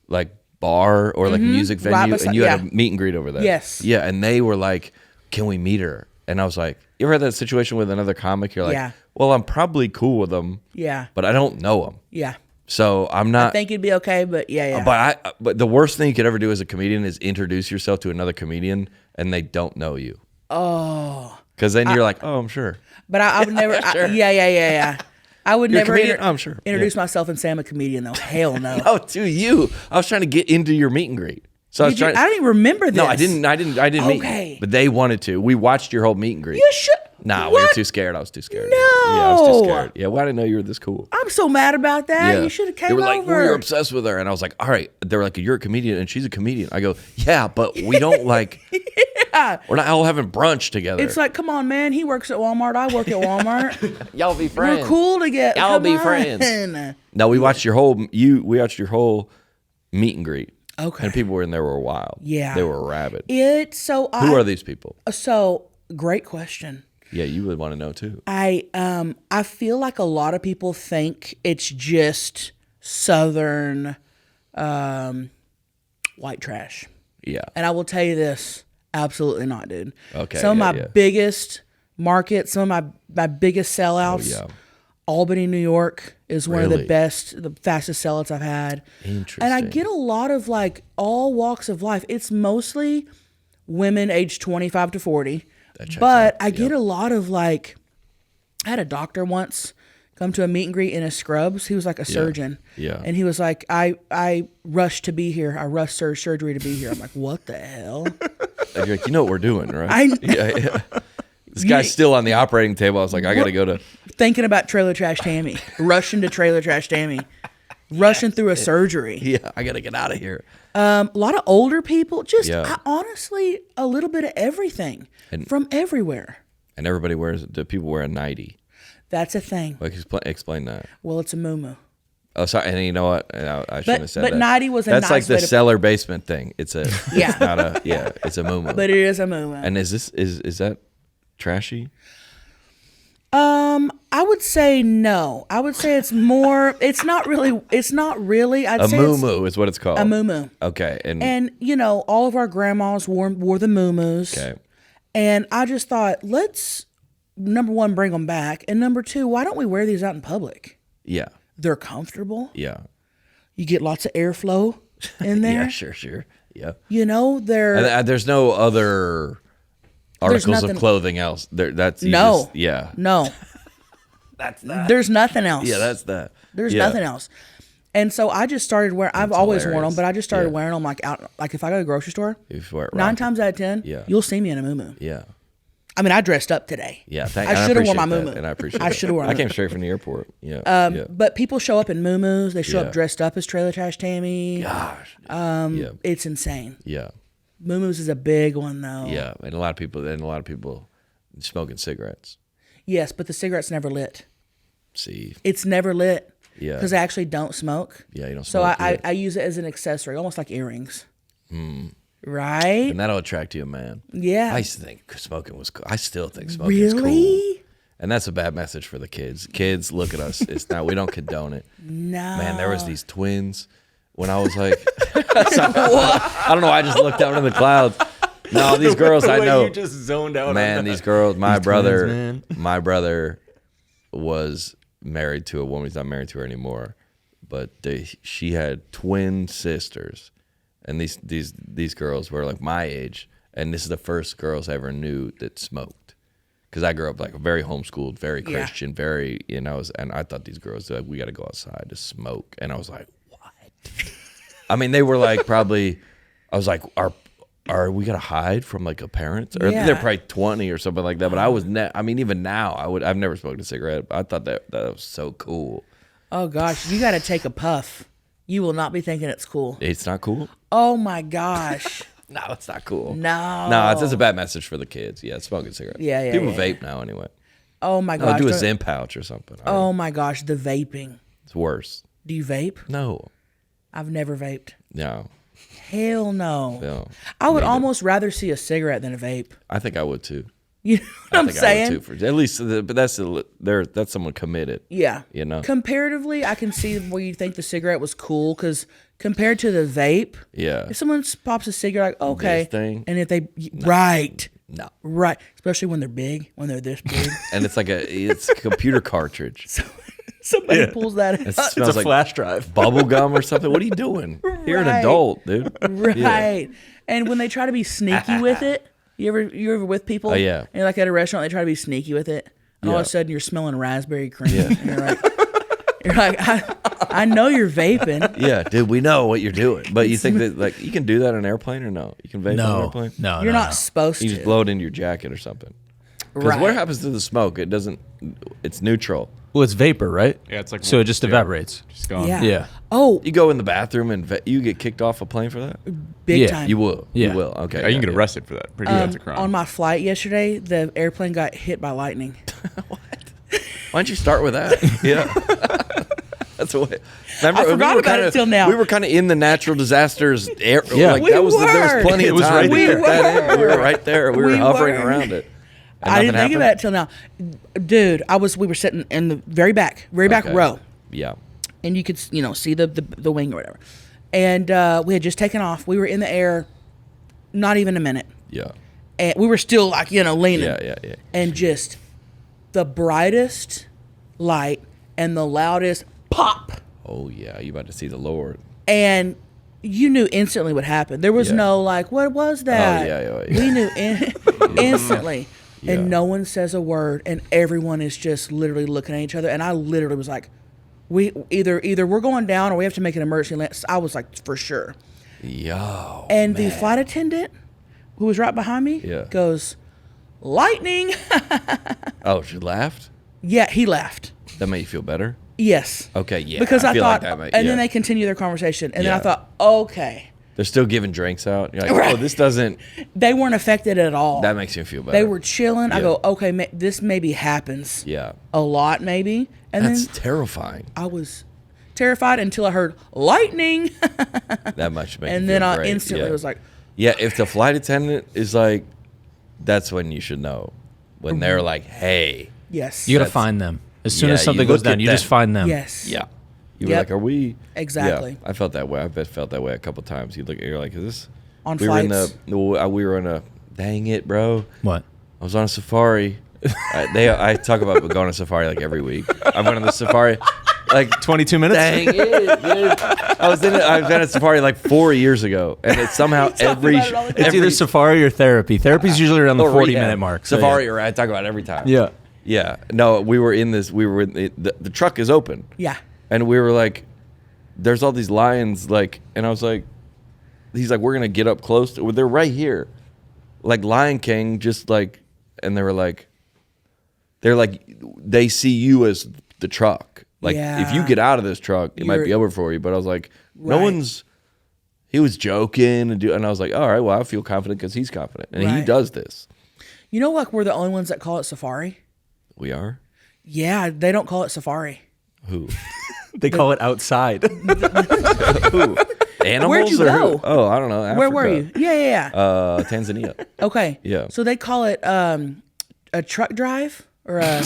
like bar or like music venue, and you had a meet and greet over there. Yes. Yeah, and they were like, can we meet her? And I was like, you ever had that situation with another comic? You're like, well, I'm probably cool with them. Yeah. But I don't know them. Yeah. So I'm not. I think you'd be okay, but yeah. But the worst thing you could ever do as a comedian is introduce yourself to another comedian and they don't know you. Oh. Because then you're like, oh, I'm sure. But I would never. Sure. Yeah. I would never I'm sure. introduce myself and say I'm a comedian, though. Hell no. No, to you. I was trying to get into your meet and greet. So I don't even remember this. No, I didn't meet you. But they wanted to. We watched your whole meet and greet. You should. Nah, we were too scared. I was too scared. No. Yeah, I was too scared. Yeah, well, I didn't know you were this cool. I'm so mad about that. Yeah. You should have came over. They were like, over. we were obsessed with her. And I was like, all right. They were like, you're a comedian and she's a comedian. I go, yeah, but we don't like, we're not all having brunch together. It's like, come on, man. He works at Walmart. I work at Walmart. Y'all be friends. We're cool together. Y'all be friends. No, we watched your whole meet and greet. Okay. And people were in there were wild. Yeah. They were rabid. Who are these people? So, great question. Yeah, you would want to know too. I feel like a lot of people think it's just Southern white trash. Yeah. And I will tell you this, absolutely not, dude. Okay. Some of my biggest markets, some of my biggest sellouts, Albany, New York is one of the fastest sellouts I've had. Interesting. And I get a lot of like all walks of life. It's mostly women aged 25 to 40. But I get a lot of like I had a doctor once come to a meet and greet in his scrubs. He was like a surgeon. Yeah. And he was like, I rushed to be here. I rushed surgery to be here. I'm like, what the hell? And you're like, you know what we're doing, right? Yeah. This guy's still on the operating table. I was like, I got to go to... Thinking about Trailer Trash Tammy. Rushing to Trailer Trash Tammy. Rushing through a surgery. Yeah, I got to get out of here. A lot of older people. Just, honestly, a little bit of everything. From everywhere. And everybody do people wear a nightie? That's a thing. Like, explain that. Well, it's a muumuu. Oh, sorry. And you know what? I shouldn't have said that. But nightie was a That's nice like the cellar basement thing. It's a... Yeah. It's not a... Yeah, it's a muumuu. But it is a muumuu. And is that trashy? I would say no. I would say it's more. It's not really. I'd say muumuu is what it's called. A muumuu. Okay, and all of our grandmas wore the muumuus. Okay. And I just thought, let's number one bring them back, and number two, why don't we wear these out in public? Yeah. They're comfortable. Yeah. You get lots of airflow in there. Yeah, sure. Yeah. There's no other articles of clothing else. No. That's that. There's nothing else. Yeah, that's that. There's nothing else. And so I just started wearing. I've always worn them, but I just started wearing them like out. Like if I go to the grocery store, 9 times out of 10, you'll see me in a muumuu. Yeah. I mean, I dressed up today. Yeah, I should have worn my muumuu. And I appreciate it. I should have worn. I came straight from the airport. Yeah. But people show up in muumuus. They show up dressed up as Trailer Trash Tammy. Gosh. It's insane. Yeah. Muumuus is a big one though. Yeah, and a lot of people smoking cigarettes. Yes, but the cigarette's never lit. See, it's never lit. Yeah, because I actually don't smoke. Yeah, you don't so smoke. So I use it as an accessory, almost like earrings. Right? And that'll attract you, man. Yeah. I used to think smoking was cool. I still think smoking is cool. Really? And that's a bad message for the kids. Kids, look at us. It's not. We don't condone it. No. Man, there was these twins when I was like, I don't know. I just looked out into the clouds. No, these girls I know. You just zoned out. Man, these girls. My brother was married to a woman. He's not married to her anymore, but she had twin sisters, and these girls were like my age, and this is the first girls I ever knew that smoked, because I grew up like very homeschooled, very Christian, very and I thought these girls like, we got to go outside to smoke, and I was like, what? I mean, they were like probably. I was like, Are we gonna hide from like a parent? Or they're probably 20 or something like that. But I was I mean, even now, I've never smoked a cigarette. But I thought that was so cool. Oh gosh, you got to take a puff. You will not be thinking it's cool. It's not cool. Oh my gosh. No, it's not cool. No, it's just a bad message for the kids. Yeah, smoking cigarettes. Yeah. People vape now anyway. Oh my gosh. Do a Zen pouch or something. Oh my gosh, the vaping. It's worse. Do you vape? No. I've never vaped. No. Hell no. No. I would almost rather see a cigarette than a vape. I think I would too. You know what I'm saying? I would too, at least, but that's someone committed. Yeah. You know. Comparatively, I can see where you think the cigarette was cool, because compared to the vape, if someone pops a cigarette, like, okay, this thing? And if they right, especially when they're big, when they're this big, and it's like it's a computer cartridge. Somebody pulls that out. It smells it's a like flash drive. Bubble gum or something. What are you doing? You're an adult, dude. Right. Yeah. And when they try to be sneaky with it, you ever with people? Oh, yeah. And you're like at a restaurant, they try to be sneaky with it. And all of a sudden you're smelling raspberry cream. Yeah. And you're like, I know you're vaping. Yeah, dude, we know what you're doing. But you think that like you can do that on an airplane or no? You can vape on an airplane? No. You're not supposed to. You just blow it into your jacket or something. Because what happens to the smoke? It's neutral. Well, it's vapor, right? Yeah, it's like so it just evaporates. Just gone. Yeah. Oh, You go in the bathroom and you get kicked off a plane for that? big time. You will. Yeah. You will. Okay. Yeah, you can get arrested for that. Pretty sure that's a crime. On my flight yesterday, the airplane got hit by lightning. What? Why don't you start with that? Yeah. That's what. Remember, I forgot about it till now. We were kind of in the natural disasters. Yeah. There was plenty of time. We were right there. We were hovering around it. I didn't think about it till now, dude. We were sitting in the very back row. Yeah. And you could see the wing or whatever. And we had just taken off. We were in the air, not even a minute. Yeah. And we were still like leaning. Yeah. And just the brightest light and the loudest pop. Oh yeah, you about to see the Lord. And you knew instantly what happened. There was no like, what was that? Oh yeah. We knew instantly. and no one says a word, and everyone is just literally looking at each other. And I literally was like, we either we're going down or we have to make an emergency land. I was like, for sure. Yo. And the flight attendant, who was right behind me, goes, lightning. Oh, she laughed? Yeah, he laughed. That made you feel better? Yes. Okay, yeah. Because I feel thought, like that and then they continue their conversation. And then I thought, okay. They're still giving drinks out. You're like, oh, this doesn't. They weren't affected at all. That makes me feel better. They were chilling. I go, okay, this maybe happens. Yeah. A lot, maybe. And That's then terrifying. I was terrified until I heard lightning. That much makes and me then feel I great. instantly was like, yeah, if the flight attendant is like, that's when you should know. When they're like, hey. Yes. You got to find them. As soon as something you goes look down, at you them. just find them. Yes. Yeah. You were like, are we? Exactly. Yeah, I felt that way. I've felt that way a couple times. You're like, is this? On we flights? We were in a, dang it, bro. What? I was on a safari. I talk about going on a safari like every week. I went on the safari like 22 minutes. Dang it, dude. I was in a safari like 4 years ago, and it's somehow It's either safari or therapy. Therapy's usually around the 40-minute mark. So safari, or I talk about it every time. Yeah. Yeah. No, we were in the truck is open. Yeah. And we were like, there's all these lions, like, and I was like, he's like, we're going to get up close. They're right here. Like Lion King, just like, and they're like, they see you as the truck. Like, if you get out of this truck, it might be over for you. But I was like, he was joking. And I was like, all right, well, I feel confident because he's confident. And he does this. You know, like, we're the only ones that call it safari? We are? Yeah, they don't call it safari. Who? They call it outside. Who? Animals? Where'd you go? Oh, I don't know. Africa. Where were you? Yeah. Tanzania. Okay. Yeah. So they call it a truck drive? Or a...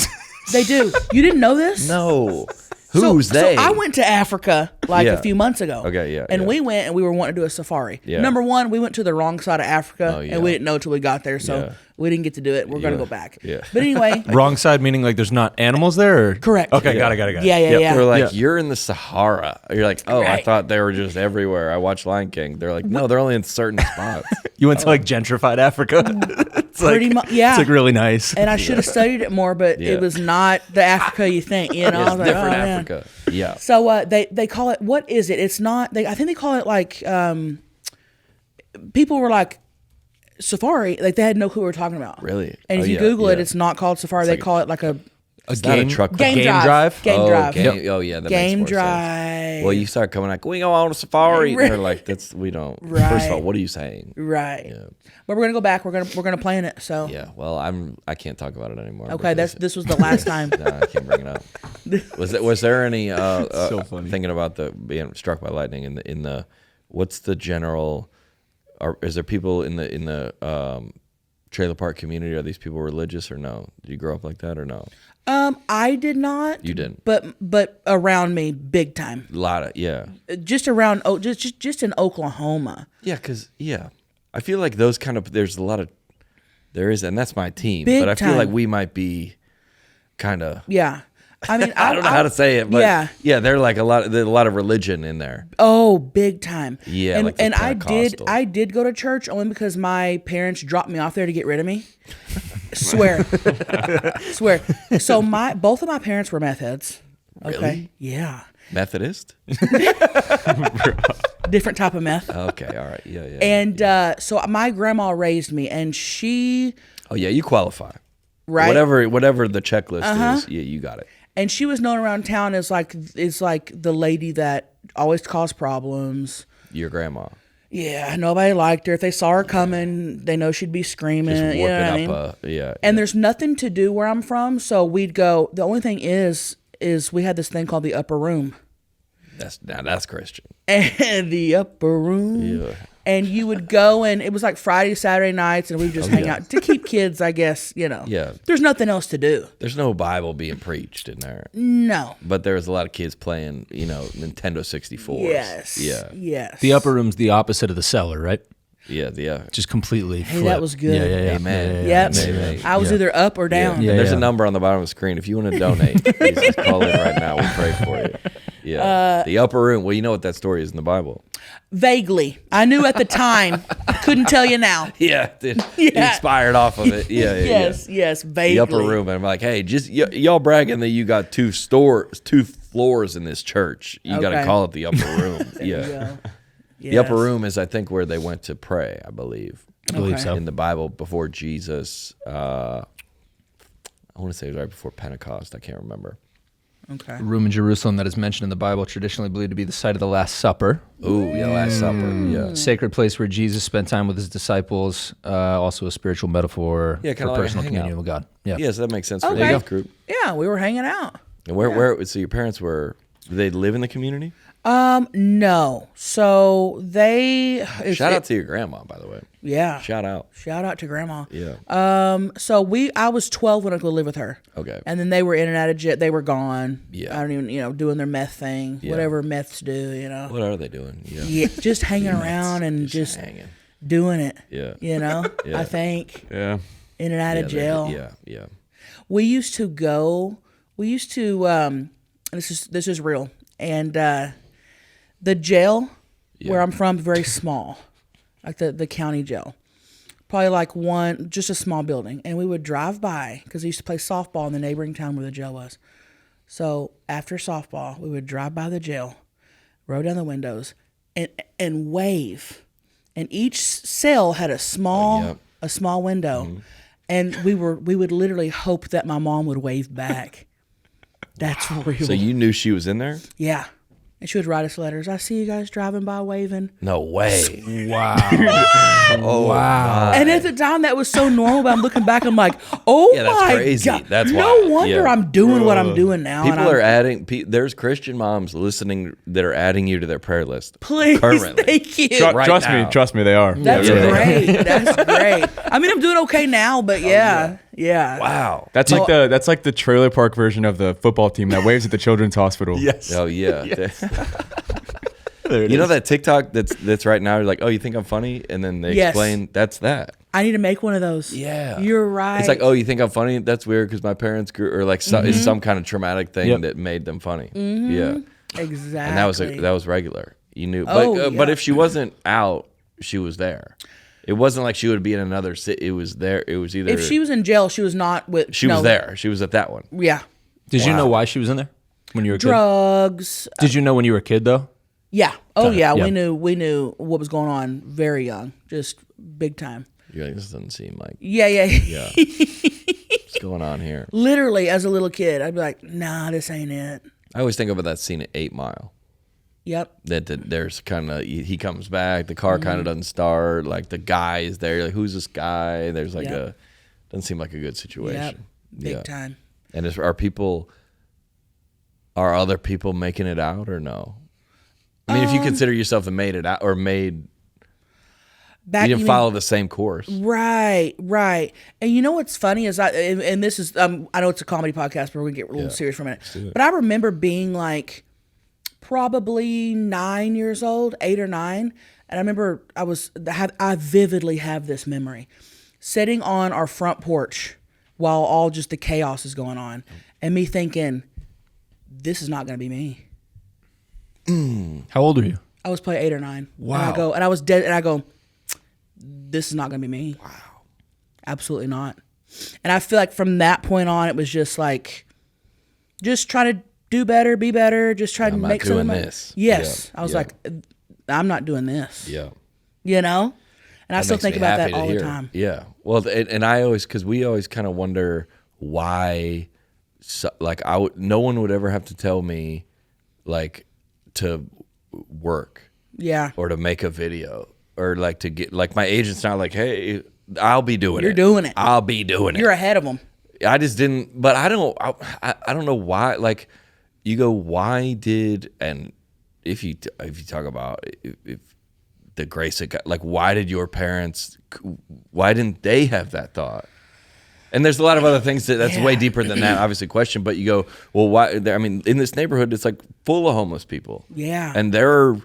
They do. You didn't know this? No. Who's they? So I went to Africa like a few months ago. Okay, yeah. And we went and we were wanting to do a safari. Yeah. Number one, we went to the wrong side of Africa yeah. and we didn't know till we got there. So we didn't get to do it. We're going to go back. Yeah. But anyway. Wrong side meaning like there's not animals there? Or? Correct. Okay, got it. Yeah. We're like, you're in the Sahara. You're like, oh, I Right. thought they were just everywhere. I watched Lion King. They're like, no, they're only in certain spots. You went to like gentrified Africa? It's Pretty much, yeah. It's like really nice. And I should have studied it more, but it was not the Africa you think, you know? I It's was like, different oh, man. Africa. Yeah. So they call it, what is it? It's not, I think they call it like, people were like, safari, like they had no clue what we were talking about. Really? And if you Google it, it's not called safari. They call it like a game truck. game drive. Game drive. Oh yeah, that Game makes more drive. sense. Well, you start coming like, we go on a safari. And they're like, we don't. First of all, Right. what are you saying? Right. Yeah. But we're gonna go back. We're gonna plan it. So Yeah. Well, I can't talk about it anymore. okay, because this was the last time. No, I can't bring it up. Was there any So funny. thinking about the being struck by lightning in the what's the general? Is there people in the trailer park community? Are these people religious or no? Did you grow up like that or no? I did not. You didn't. But around me, big time. A lot of Just around, just in Oklahoma. yeah, because I feel like those kind of there is, and that's my team. Big but I feel time. like we might be kind of. Yeah. I mean, I don't know how to say it, but yeah. they're like there's a lot of religion in there. Oh, big time. Yeah, and, like the and Pentecostal. I did go to church only because my parents dropped me off there to get rid of me. Swear. So both of my parents were meth heads. Okay. Really? Yeah. Methodist? Different type of meth. Okay, all right. Yeah. And so my grandma raised me, and she Oh yeah, you qualify. right. Whatever the checklist is, you got it. And she was known around town as like the lady that always caused problems. Your grandma. Yeah, nobody liked her. If they saw her coming, they know she'd be screaming. Just You know what I warping mean? up yeah. And there's nothing to do where I'm from, so we'd go. The only thing is we had this thing called the upper room. That's Christian. And the upper room. Yeah. And you would go, and it was like Friday, Saturday nights, and we'd just hang out to keep kids, I guess, you know. Yeah. There's nothing else to do. There's no Bible being preached in there. No. But there was a lot of kids playing, Nintendo 64s. Yes. Yeah. Yes. The upper room's the opposite of the cellar, right? Yeah. Just completely Hey, flip. that was good. Yeah. Amen. Yep. Amen. I was either up or down. Yeah. There's a number on the bottom of the screen. If you want to donate, please just call in right now. We'll pray for you. Yeah. The upper room. Well, you know what that story is in the Bible. Vaguely. I knew at the time. Couldn't tell you now. Yeah. He expired off of it. Yeah. Yes, vaguely. The upper room. And I'm like, hey, just y'all bragging that you got two floors in this church. You got to call it the upper room. Yeah. The upper room is, I think, where they went to pray, I believe. I believe so. In the Bible before Jesus. I want to say it was right before Pentecost. I can't remember. Okay. The room in Jerusalem that is mentioned in the Bible, traditionally believed to be the site of the Last Supper. Ooh, yeah, Last Supper. Yeah. Sacred place where Jesus spent time with his disciples. Also a spiritual metaphor for personal communion with God. Yeah. So that makes sense for the youth group. Yeah, we were hanging out. And where? So your parents did they live in the community? No. So shout out to your grandma, by the way. Yeah. Shout out to grandma. Yeah. So I was 12 when I could live with her. Okay. And then they were in and out of jail. They were gone. Yeah. I don't even, doing their meth thing, whatever meths do, What are they doing? Yeah. Just hanging around and just hanging. Doing it. Yeah. Yeah. I think. Yeah. In and out of jail. Yeah. We used to, this is real. And, the jail where I'm from, very small, like the county jail. Probably like just a small building. And we would drive by because I used to play softball in the neighboring town where the jail was. So after softball, we would drive by the jail, roll down the windows, and wave. And each cell had a small window. Mm-hmm. And we would literally hope that my mom would wave back. That's real. So you knew she was in there? Yeah. And she would write us letters. I see you guys driving by waving. No way. Wow. Wow. And at the time, that was so normal, but I'm looking back, I'm like, oh that's my crazy. God. That's no why. wonder I'm doing what I'm doing now. People are adding, there's Christian moms listening that are adding you to their prayer list. Please, currently. thank you. Trust me, they are. That's great. That's great. I mean, I'm doing okay now, but yeah. Wow. That's like the trailer park version of the football team that waves at the children's hospital. Yes. Oh yeah. Yes. You know that TikTok that's right now? You're like, oh, you think I'm funny? And then they explain that's that. I need to make one of those. Yeah. You're right. It's like, oh, you think I'm funny? That's weird because my parents grew, or like it's some kind of traumatic thing that made them funny. Mm-hmm. Yeah. Exactly. And that was regular. You knew, but if she wasn't out, she was there. It wasn't like she would be in another city. It was there. It was either if she was in jail, she was not with. She was there. She was at that one. Yeah. Did you know why she was in there when you were a kid? Drugs. Did you know when you were a kid though? Yeah. Oh yeah. We knew what was going on very young, just big time. You're like, this doesn't seem like. Yeah. What's going on here? Literally, as a little kid, I'd be like, nah, this ain't it. I always think about that scene at 8 Mile. Yep. That there's kind of, he comes back, the car kind of doesn't start, like the guy is there, like who's this guy? There's like doesn't seem like a good situation. Yep. Big time. And are other people making it out or no? I mean, if you consider yourself the made it out or made, you didn't follow the same course. Right. And you know what's funny is and this is, I know it's a comedy podcast, but we're going to get a little serious for a minute. But I remember being like probably 9 years old, 8 or 9. And I remember I vividly have this memory. Sitting on our front porch while all just the chaos is going on. And me thinking, this is not going to be me. How old are you? I was probably 8 or 9. Wow. And I was dead. And I go, this is not going to be me. Wow. Absolutely not. And I feel like from that point on, it was just like, just try to do better, be better, just try to make something. This. Yes. I was like, I'm not doing this. Yeah. You know? And I still think about that all the time. Yeah. Well, and I always, because we always kind of wonder why, no one would ever have to tell me, like, to work. Yeah. Or to make a video. Or like to get, like my agent's not like, hey, I'll be doing it. You're doing it. I'll be doing it. You're ahead of them. I just didn't, but I don't know why, like, you go, why did, and if you talk about if the grace of God, like, why did your parents, why didn't they have that thought? And there's a lot of other things that's way deeper than that, obviously, question. But you go, well, why? I mean, in this neighborhood, it's like full of homeless people. Yeah. And they're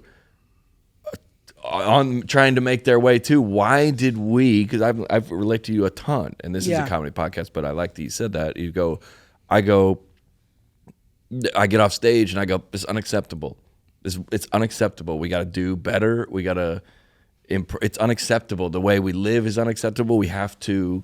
on trying to make their way too. Why did we? Because I've relate to you a ton, and this is a comedy podcast, but I like that you said that. I go, I get off stage and I go, it's unacceptable. It's unacceptable. We got to do better. We got to it's unacceptable. The way we live is unacceptable. We have to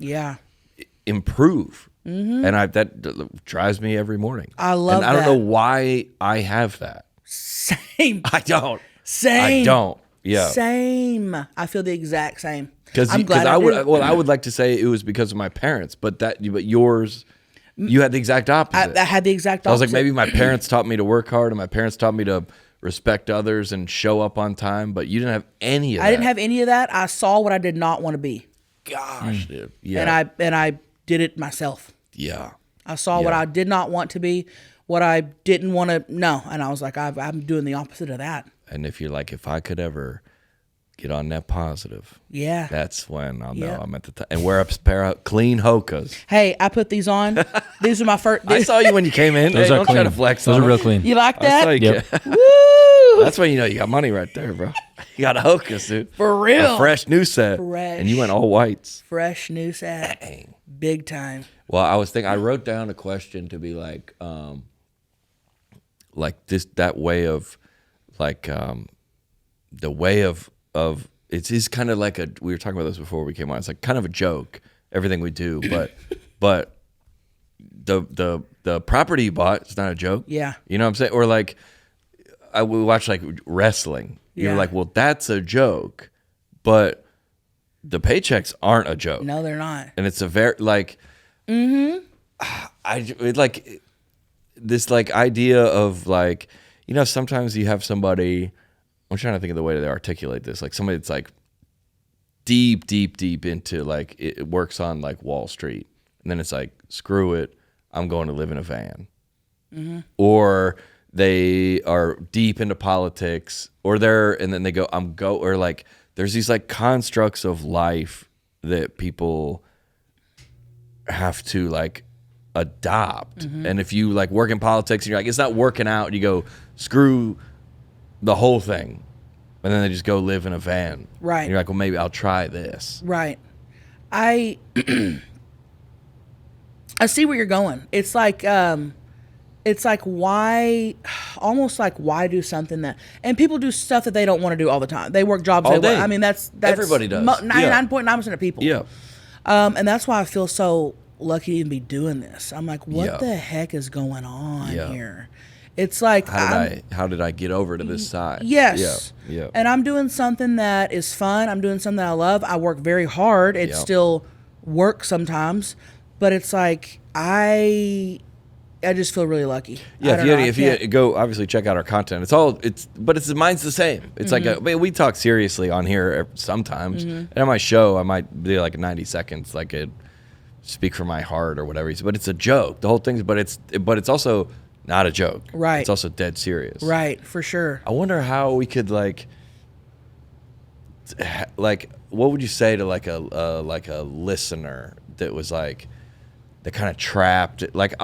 improve. And that drives me every morning. I love that. And I don't know why I have that. Same. I don't. Same. I don't. Yeah. Same. I feel the exact same. Because I would like to say it was because of my parents, but yours, you had the exact opposite. I had the exact opposite. I was like, maybe my parents taught me to work hard, and my parents taught me to respect others and show up on time, but you didn't have any of that. I didn't have any of that. I saw what I did not want to be. Gosh, dude. Yeah. And I did it myself. Yeah. I saw what I did not want to be, what I didn't want to know, and I was like, I'm doing the opposite of that. And if you're like, if I could ever get on that positive, that's when I'll know I'm at the top. And wear a pair of clean Hokas. Hey, I put these on. These are my first. I saw you when you came in. Those are don't clean. try to flex. Those are real clean. You like that? Yep. Woo! That's when you know you got money right there, bro. You got a Hokas, dude. For real. A fresh new set. Fresh. And you went all whites. Fresh new set. Dang. Big time. Well, I was thinking, I wrote down a question to be like this, that way of, like, the way of it's kind of like we were talking about this before we came on. It's like kind of a joke, everything we do, but the property you bought is not a joke. Yeah. You know what I'm saying? Or like, we watch like wrestling. You're like, well, that's a joke, but the paychecks aren't a joke. No, they're not. And it's a very like, like this like idea of like, you know, sometimes you have somebody. I'm trying to think of the way they articulate this. Like somebody that's like deep into like it works on like Wall Street, and then it's like, screw it, I'm going to live in a van. Or they are deep into politics, or then they go, or like there's these like constructs of life that people have to like adopt. And if you like work in politics and you're like, it's not working out, and you go, screw the whole thing, and then they just go live in a van. Right. And you're like, well, maybe I'll try this. Right. I see where you're going. It's like why, almost like why do something that, and people do stuff that they don't want to do all the time. They work jobs. All day. I mean, that's everybody does. 99.9% of people. Yeah. And that's why I feel so lucky to even be doing this. I'm like, what the heck is going on here? It's like, how did I get over to this side? Yes. Yeah. And I'm doing something that is fun. I'm doing something that I love. I work very hard. It's still work sometimes, but it's like I just feel really lucky. Yeah. If you go, obviously check out our content. But mine's the same. It's like we talk seriously on here sometimes, and on my show I might be like 90 seconds, like it speak from my heart or whatever. But it's a joke. The whole thing's, but it's also not a joke. Right. It's also dead serious. Right, for sure. I wonder how we could like what would you say to like a listener that was like, that kind of trapped, like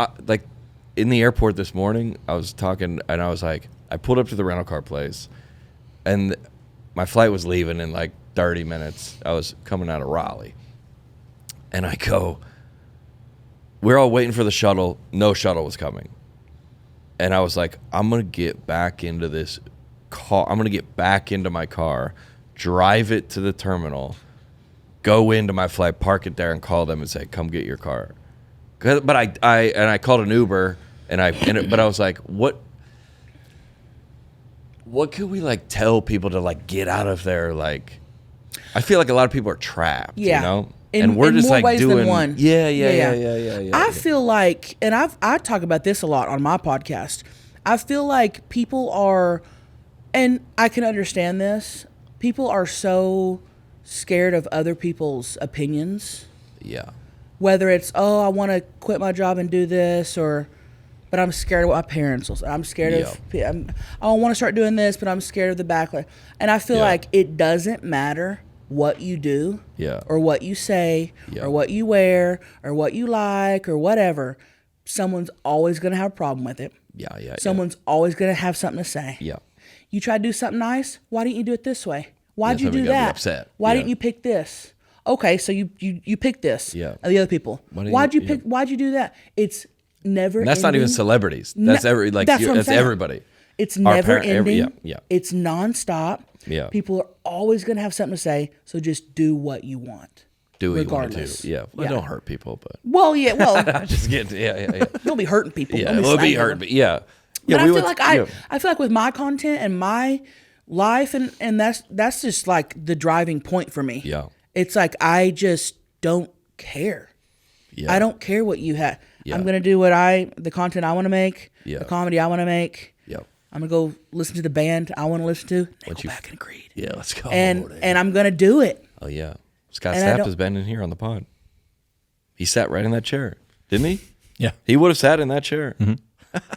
in the airport this morning, I was talking and I was like, I pulled up to the rental car place and my flight was leaving in like 30 minutes. I was coming out of Raleigh and I go, we're all waiting for the shuttle. No shuttle was coming. And I was like, I'm going to get back into this car. I'm going to get back into my car, drive it to the terminal, go into my flight, park it there, and call them and say, come get your car. But I called an Uber, but I was like, what could we like tell people to like get out of there? Like, I feel like a lot of people are trapped, you know? And we're just like doing one. Yeah. I feel like, and I talk about this a lot on my podcast. I feel like people are, and I can understand this. People are so scared of other people's opinions. Yeah. Whether it's, I want to quit my job and do this, but I'm scared of what my parents will say. I'm scared of, I want to start doing this, but I'm scared of the backlash. And I feel like it doesn't matter what you do, or what you say, or what you wear, or what you like, or whatever. Someone's always going to have a problem with it. Someone's always going to have something to say. Yeah. You try to do something nice. Why didn't you do it this way? Why'd you do be that? Upset. Why didn't you pick this? Okay, so you picked this. Yeah. The other people. Why'd you do that? It's never. And that's not even celebrities. That's that's everybody. It's never ending. Yeah. It's nonstop. Yeah. People are always going to have something to say, so just do what you want. Do what regardless. you want to. Yeah. Well, don't hurt people, but. Well, yeah. Well, just kidding. Yeah. You'll be hurting people. Yeah, we'll be hurting. Yeah. But I feel like with my content and my life, and that's just like the driving point for me. Yeah. It's like I just don't care. Yeah. I don't care what you have. Yeah. I'm gonna do the content I want to make. Yeah. The comedy I want to make. Yep. I'm gonna go listen to the band I want to listen to. Nickelback and Creed. Yeah, let's go. And I'm gonna do it. Oh yeah, Scott Stapp has been in here on the pod. He sat right in that chair, didn't he? Yeah. He would have sat in that chair. Mm-hmm.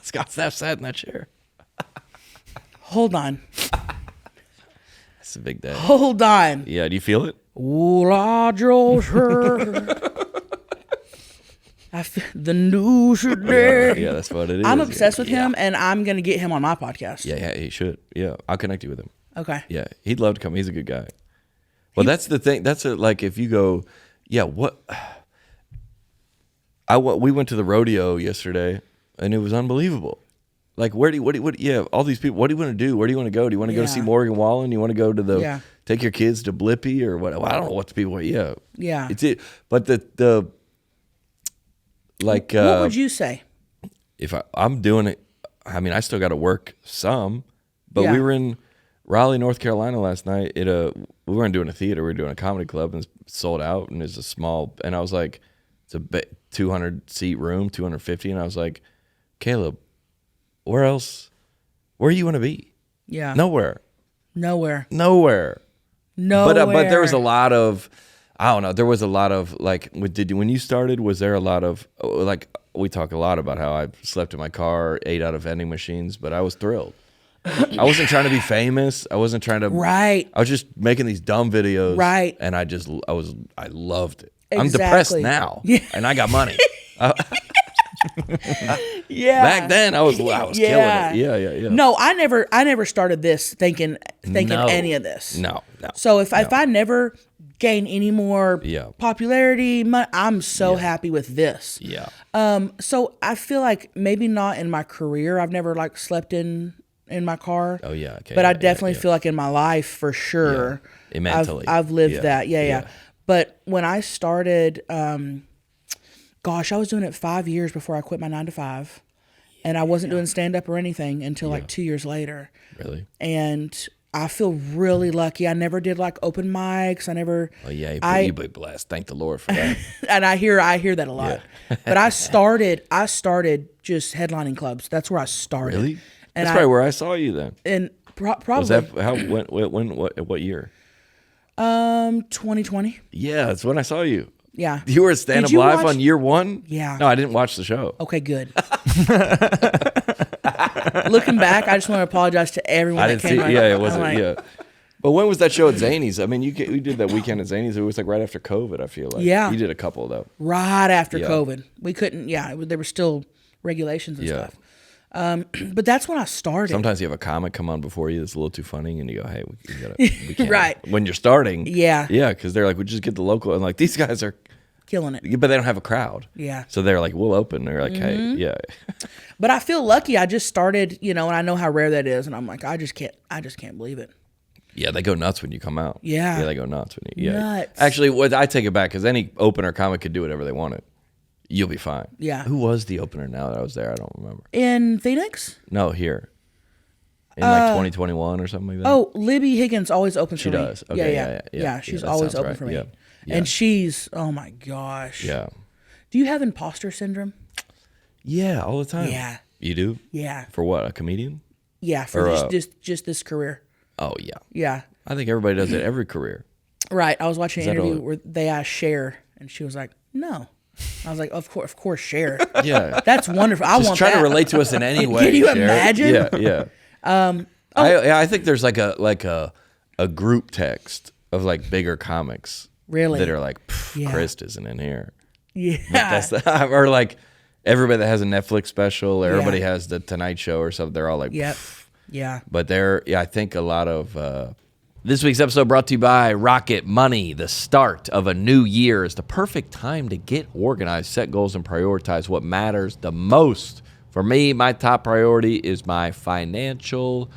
Scott Stapp sat in that chair. Hold on. That's a big day. Hold on. Yeah, do you feel it? The news today. Yeah, that's what it is. I'm obsessed with him, and I'm going to get him on my podcast. Yeah, he should. Yeah, I'll connect you with him. Okay. Yeah, he'd love to come. He's a good guy. Well, that's the thing. That's like if you go, what? We went to the rodeo yesterday, and it was unbelievable. Like, what all these people, what do you want to do? Where do you want to go? Do you want to go to see Morgan Wallen? You want to go to take your kids to Blippi or what? Well, I don't know what the people, Yeah. It's it. But the like. What would you say? If I'm doing it, I mean, I still got to work some, but Yeah. we were in Raleigh, North Carolina last night. We weren't doing a theater. We were doing a comedy club, and it's sold out, and it's a small. And I was like, it's a 200 seat room, 250, and I was like, Caleb, where else? Where do you want to be? Yeah. Nowhere. Nowhere. But there was a lot of, I don't know. There was a lot of like, when you started, was there a lot of like? We talk a lot about how I slept in my car, ate out of vending machines, but I was thrilled. I wasn't trying to be famous. I wasn't trying to. Right. I was just making these dumb videos. Right. And I loved it. Exactly. I'm depressed now. Yeah. And I got money. Yeah. Back then I was killing it. Yeah. No, I never started this thinking any of this. No. So if I never gain any more Yeah. popularity, I'm so happy with this. Yeah. So I feel like maybe not in my career. I've never like slept in my car. Oh yeah. Okay. But I definitely feel like in my life for sure. Yeah. Mentally. I've lived that. Yeah. But when I started, I was doing it 5 years before I quit my 9 to 5, and I wasn't doing stand up or anything until like 2 years later. Really? And I feel really lucky. I never did like open mics. I never. Oh yeah, you be blessed. Thank the Lord for that. And I hear that a lot. Yeah. But I started just headlining clubs. That's where I started. Really? That's probably where I saw you then. And probably. Was that what year? 2020. Yeah, that's when I saw you. Yeah. You were at Stand Up Live on year 1? Yeah. No, I didn't watch the show. Okay, good. Looking back, I just want to apologize to everyone that came. Yeah, it wasn't. Yeah. But when was that show at Zany's? I mean, we did that weekend at Zany's. It was like right after COVID, I feel like. Yeah. You did a couple, though. Right after COVID. We couldn't, there were still regulations and stuff. But that's when I started. Sometimes you have a comic come on before you that's a little too funny, and you go, hey, we can't. Right. When you're starting. Yeah. Yeah, because they're like, we just get the local. And like, these guys are killing it. But they don't have a crowd. Yeah. So they're like, we'll open. They're like, hey, yeah. But I feel lucky. I just started, and I know how rare that is. And I'm like, I just can't believe it. Yeah, they go nuts when you come out. Yeah. Yeah, they go nuts when you. Yeah. Nuts. Actually, I take it back because any opener comic could do whatever they wanted. You'll be fine. Yeah. Who was the opener now that I was there? I don't remember. In Phoenix? No, here. In like 2021 or something like that. Oh, Libby Higgins always opens for me. She does. Okay, yeah. She's that always sounds open right. for me. Yeah. And she's, oh my gosh. Yeah. Do you have imposter syndrome? Yeah, all the time. Yeah. You do? Yeah. For what? A comedian? Yeah, for just this career. Oh, yeah. Yeah. I think everybody does it every career. Right. I was watching an interview where they asked Cher, and she was like, no. I was like, of course, Cher. Yeah. That's wonderful. I want try that. to relate to us in any way. Can you Cher. imagine? Yeah. I think there's like a group text of like bigger comics. Really? That are like, Crist isn't in here. Yeah. Or like everybody that has a Netflix special, or everybody has the Tonight Show or something. They're all like, yep. Yeah. But I think a lot of This week's episode brought to you by Rocket Money. The start of a new year is the perfect time to get organized, set goals, and prioritize what matters the most. For me, my top priority is my financial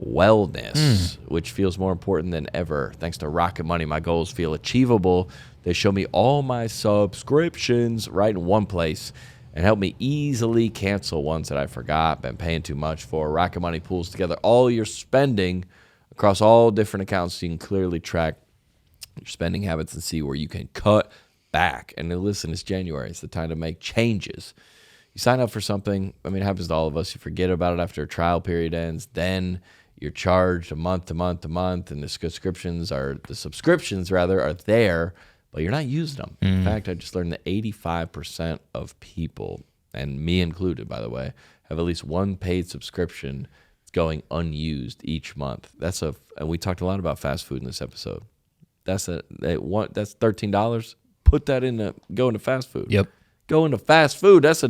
wellness, which feels more important than ever. Thanks to Rocket Money, my goals feel achievable. They show me all my subscriptions right in one place and help me easily cancel ones that I forgot, been paying too much for. Rocket Money pulls together all your spending across all different accounts so you can clearly track your spending habits and see where you can cut back. And then listen, it's January. It's the time to make changes. You sign up for something. I mean, it happens to all of us. You forget about it after a trial period ends. Then you're charged a month to month to month, and the subscriptions are there, but you're not using them. In fact, I just learned that 85% of people, and me included, by the way, have at least one paid subscription going unused each month. And we talked a lot about fast food in this episode. That's $13. Put that go into fast food. Yep. Go into fast food. That's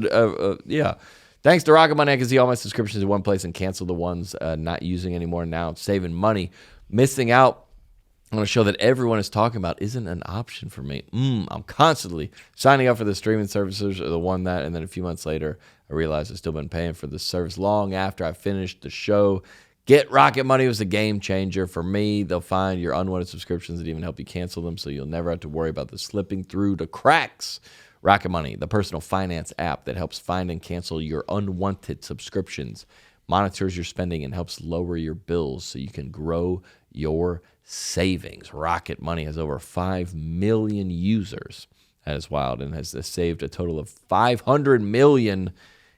yeah. Thanks to Rocket Money, I can see all my subscriptions in one place and cancel the ones not using anymore. Now I'm saving money. Missing out on a show that everyone is talking about isn't an option for me. I'm constantly signing up for the streaming services or the one that, and then a few months later, I realized I've still been paying for this service long after I finished the show. Get Rocket Money was a game changer for me. They'll find your unwanted subscriptions and even help you cancel them so you'll never have to worry about this slipping through the cracks. Rocket Money, the personal finance app that helps find and cancel your unwanted subscriptions, monitors your spending, and helps lower your bills so you can grow your savings. Rocket Money has over 5 million users. That is wild, and has saved a total of $500 million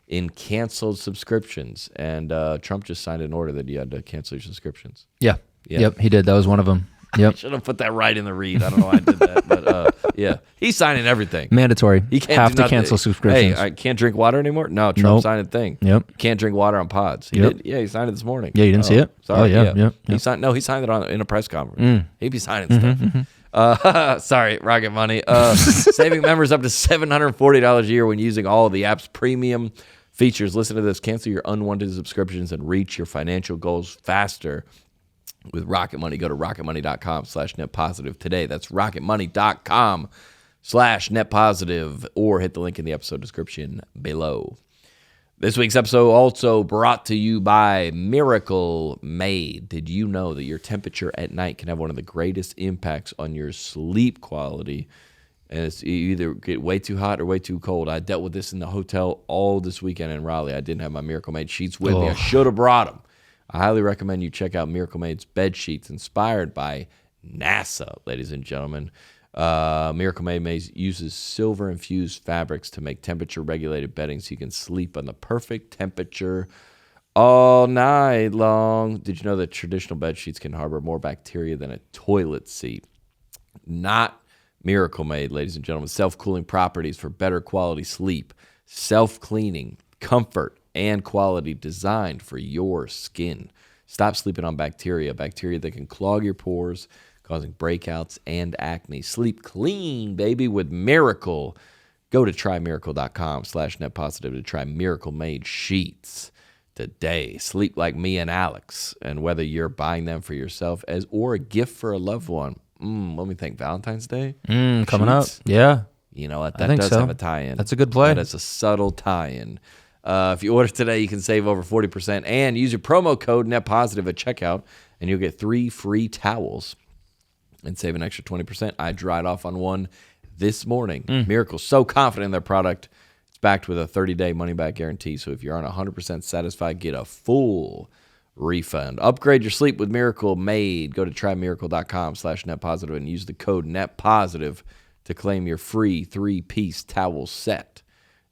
in canceled subscriptions. And Trump just signed an order that you had to cancel your subscriptions. Yeah. Yep, he did. That was one of them. Yep. I should have put that right in the read. I don't know why I did that, but yeah, he's signing everything. Mandatory. He can't have to cancel subscriptions. Hey, I can't drink water anymore. No, Trump signed a thing. Yep. Can't drink water on pods. He did. Yeah, he signed it this morning. Yeah, you didn't see it? Sorry. Oh, yeah. He signed. No, he signed it in a press conference. He'd be signing stuff. Sorry, Rocket Money. Saving members up to $740 a year when using all of the app's premium features. Listen to this. Cancel your unwanted subscriptions and reach your financial goals faster with Rocket Money. Go to rocketmoney.com/netpositive today. That's rocketmoney.com/netpositive, or hit the link in the episode description below. This week's episode also brought to you by Miracle Made. Did you know that your temperature at night can have one of the greatest impacts on your sleep quality? And it's, you either get way too hot or way too cold. I dealt with this in the hotel all this weekend in Raleigh. I didn't have my Miracle Made sheets with me. I should have brought them. I highly recommend you check out Miracle Made's bed sheets, inspired by NASA, ladies and gentlemen. Miracle Made uses silver-infused fabrics to make temperature-regulated bedding so you can sleep on the perfect temperature all night long. Did you know that traditional bed sheets can harbor more bacteria than a toilet seat? Not Miracle Made, ladies and gentlemen. Self-cooling properties for better quality sleep. Self-cleaning, comfort, and quality designed for your skin. Stop sleeping on bacteria that can clog your pores, causing breakouts and acne. Sleep clean, baby, with Miracle. Go to trymiracle.com/netpositive to try Miracle Made sheets today. Sleep like me and Alex. And whether you're buying them for yourself or a gift for a loved one. Let me think. Valentine's Day? Coming up. Yeah. You know what? That does have a tie-in. That's a good play. That is a subtle tie-in. If you order today, you can save over 40% and use your promo code NetPositive at checkout, and you'll get 3 free towels and save an extra 20%. I dried off on one this morning. Miracle's so confident in their product. It's backed with a 30-day money-back guarantee, so if you aren't 100% satisfied, get a full refund. Upgrade your sleep with Miracle Made. Go to trymiracle.com/netpositive and use the code NetPositive to claim your free 3-piece towel set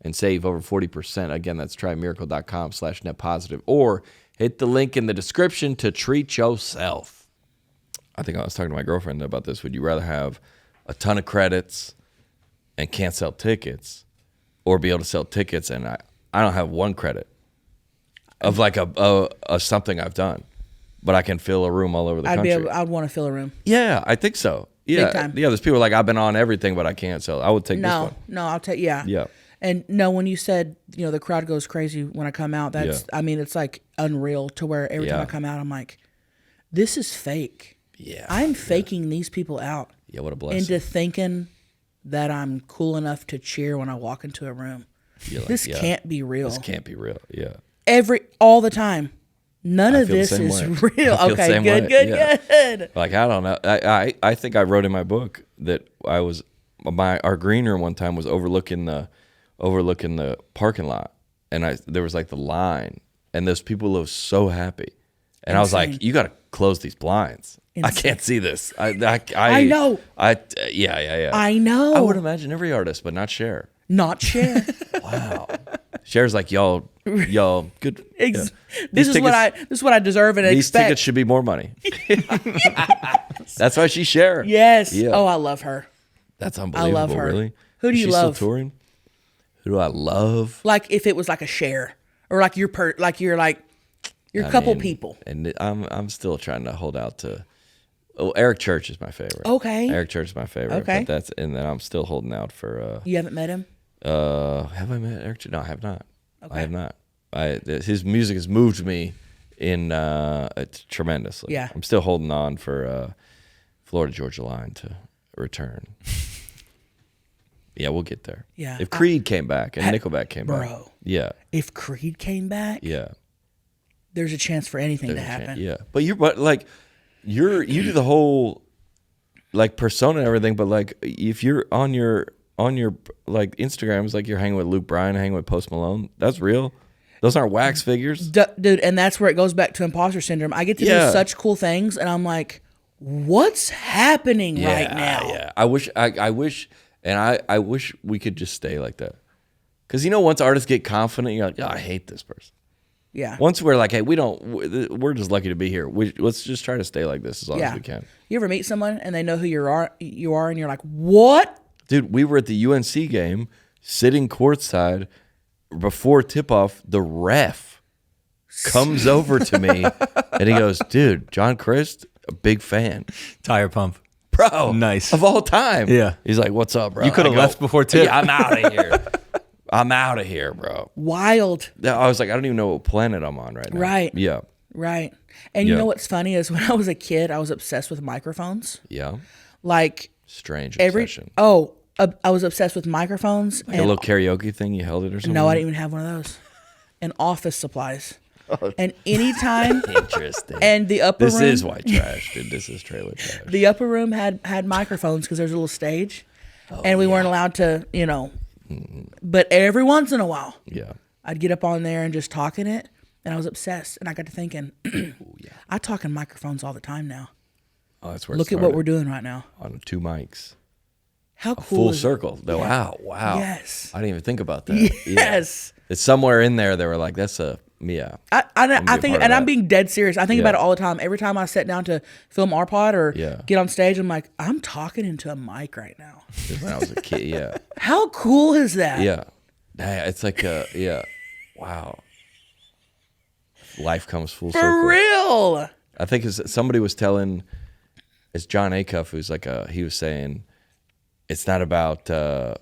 and save over 40%. Again, that's trymiracle.com/netpositive, or hit the link in the description to treat yourself. I think I was talking to my girlfriend about this. Would you rather have a ton of credits and can't sell tickets, or be able to sell tickets and I don't have one credit of like a something I've done, but I can fill a room all over the country? I'd want to fill a room. Yeah, I think so. Yeah, big time. Yeah. There's people like, I've been on everything, but I can't sell. I would take this one. No, I'll take. Yeah. Yeah. And no, when you said, the crowd goes crazy when I come out, that's, I mean, it's like unreal to where every time I come out, I'm like, this is fake. Yeah. I'm faking these people out Yeah, what a blessing. into thinking that I'm cool enough to cheer when I walk into a room. Like, this can't be real. This can't be real. Yeah. All the time. None of feel the this same is way. real. I feel the Okay, same good, way. good, Yeah. good. Like, I don't know. I think I wrote in my book that our green room one time was overlooking the parking lot, and there was like the line, and those people looked so happy, and I was like, you got to close these blinds. I can't see this. I know. Yeah. I know. I would imagine every artist, but not Cher. Not Cher. Wow. Cher's like, y'all good. This is what I deserve and These expect. tickets should be more money. That's why she's Cher. Yes. Yeah. Oh, I love her. That's unbelievable. I love her. Really. Who do you She's love? Still touring? Who do I love? Like if it was like a Cher, or like your couple people. And I'm still trying to hold out to. Oh, Eric Church is my favorite. Okay. Eric Church is my favorite. Okay. But and then I'm still holding out for. You haven't met him? Have I met Eric Church? No, I have not. Okay. I have not. His music has moved me tremendously. Yeah. I'm still holding on for Florida Georgia Line to return. Yeah, we'll get there. Yeah. If Creed came back and Nickelback came back. Bro. Yeah. If Creed came back, Yeah. there's a chance for anything to happen. Yeah. But you do the whole like persona and everything, but like if you're on your like Instagrams, like you're hanging with Luke Bryan, hanging with Post Malone, that's real. Those aren't wax figures. Dude, and that's where it goes back to imposter syndrome. I get to do such cool things, and I'm like, what's happening right now? Yeah. I wish we could just stay like that. Because once artists get confident, you're like, oh, I hate this person. Yeah. Once we're like, hey, we're just lucky to be here. Let's just try to stay like this as long as we can. You ever meet someone and they know who you are, and you're like, what? Dude, we were at the UNC game, sitting courtside. Before tip-off, the ref comes over to me, and he goes, dude, John Crist, a big fan. Tire pump. Bro. Nice. Of all time. Yeah. He's like, what's up, bro? You could have left before tip. Yeah, I'm out of here. I'm out of here, bro. Wild. I was like, I don't even know what planet I'm on right now. Right. Yeah. Right. And you know what's funny is when I was a kid, I was obsessed with microphones. Yeah. Like strange obsession. I was obsessed with microphones. Like a little karaoke thing, you held it or something? No, I didn't even have one of those. And office supplies. And anytime. Interesting. And the upper room. This is white trash, dude. This is trailer trash. The upper room had microphones because there's a little stage. And we weren't allowed to, But every once in a while, I'd get up on there and just talk in it. And I was obsessed. And I got to thinking, I talk in microphones all the time now. Oh, that's where Look at what we're doing right now. On 2 mics. How cool full is circle. Yeah. Wow. Yes. I didn't even think about that. Yes. Yeah. It's somewhere in there they were like, that's a, I think, and I'm being dead serious. I think about it all the time. Every time I sit down to film our pod or get on stage, I'm like, I'm talking into a mic right now. When I was a kid, yeah. How cool is that? Yeah. It's like, wow. Life comes full circle. For real. I think somebody was telling, it's John Acuff, who's like he was saying, it's not about like,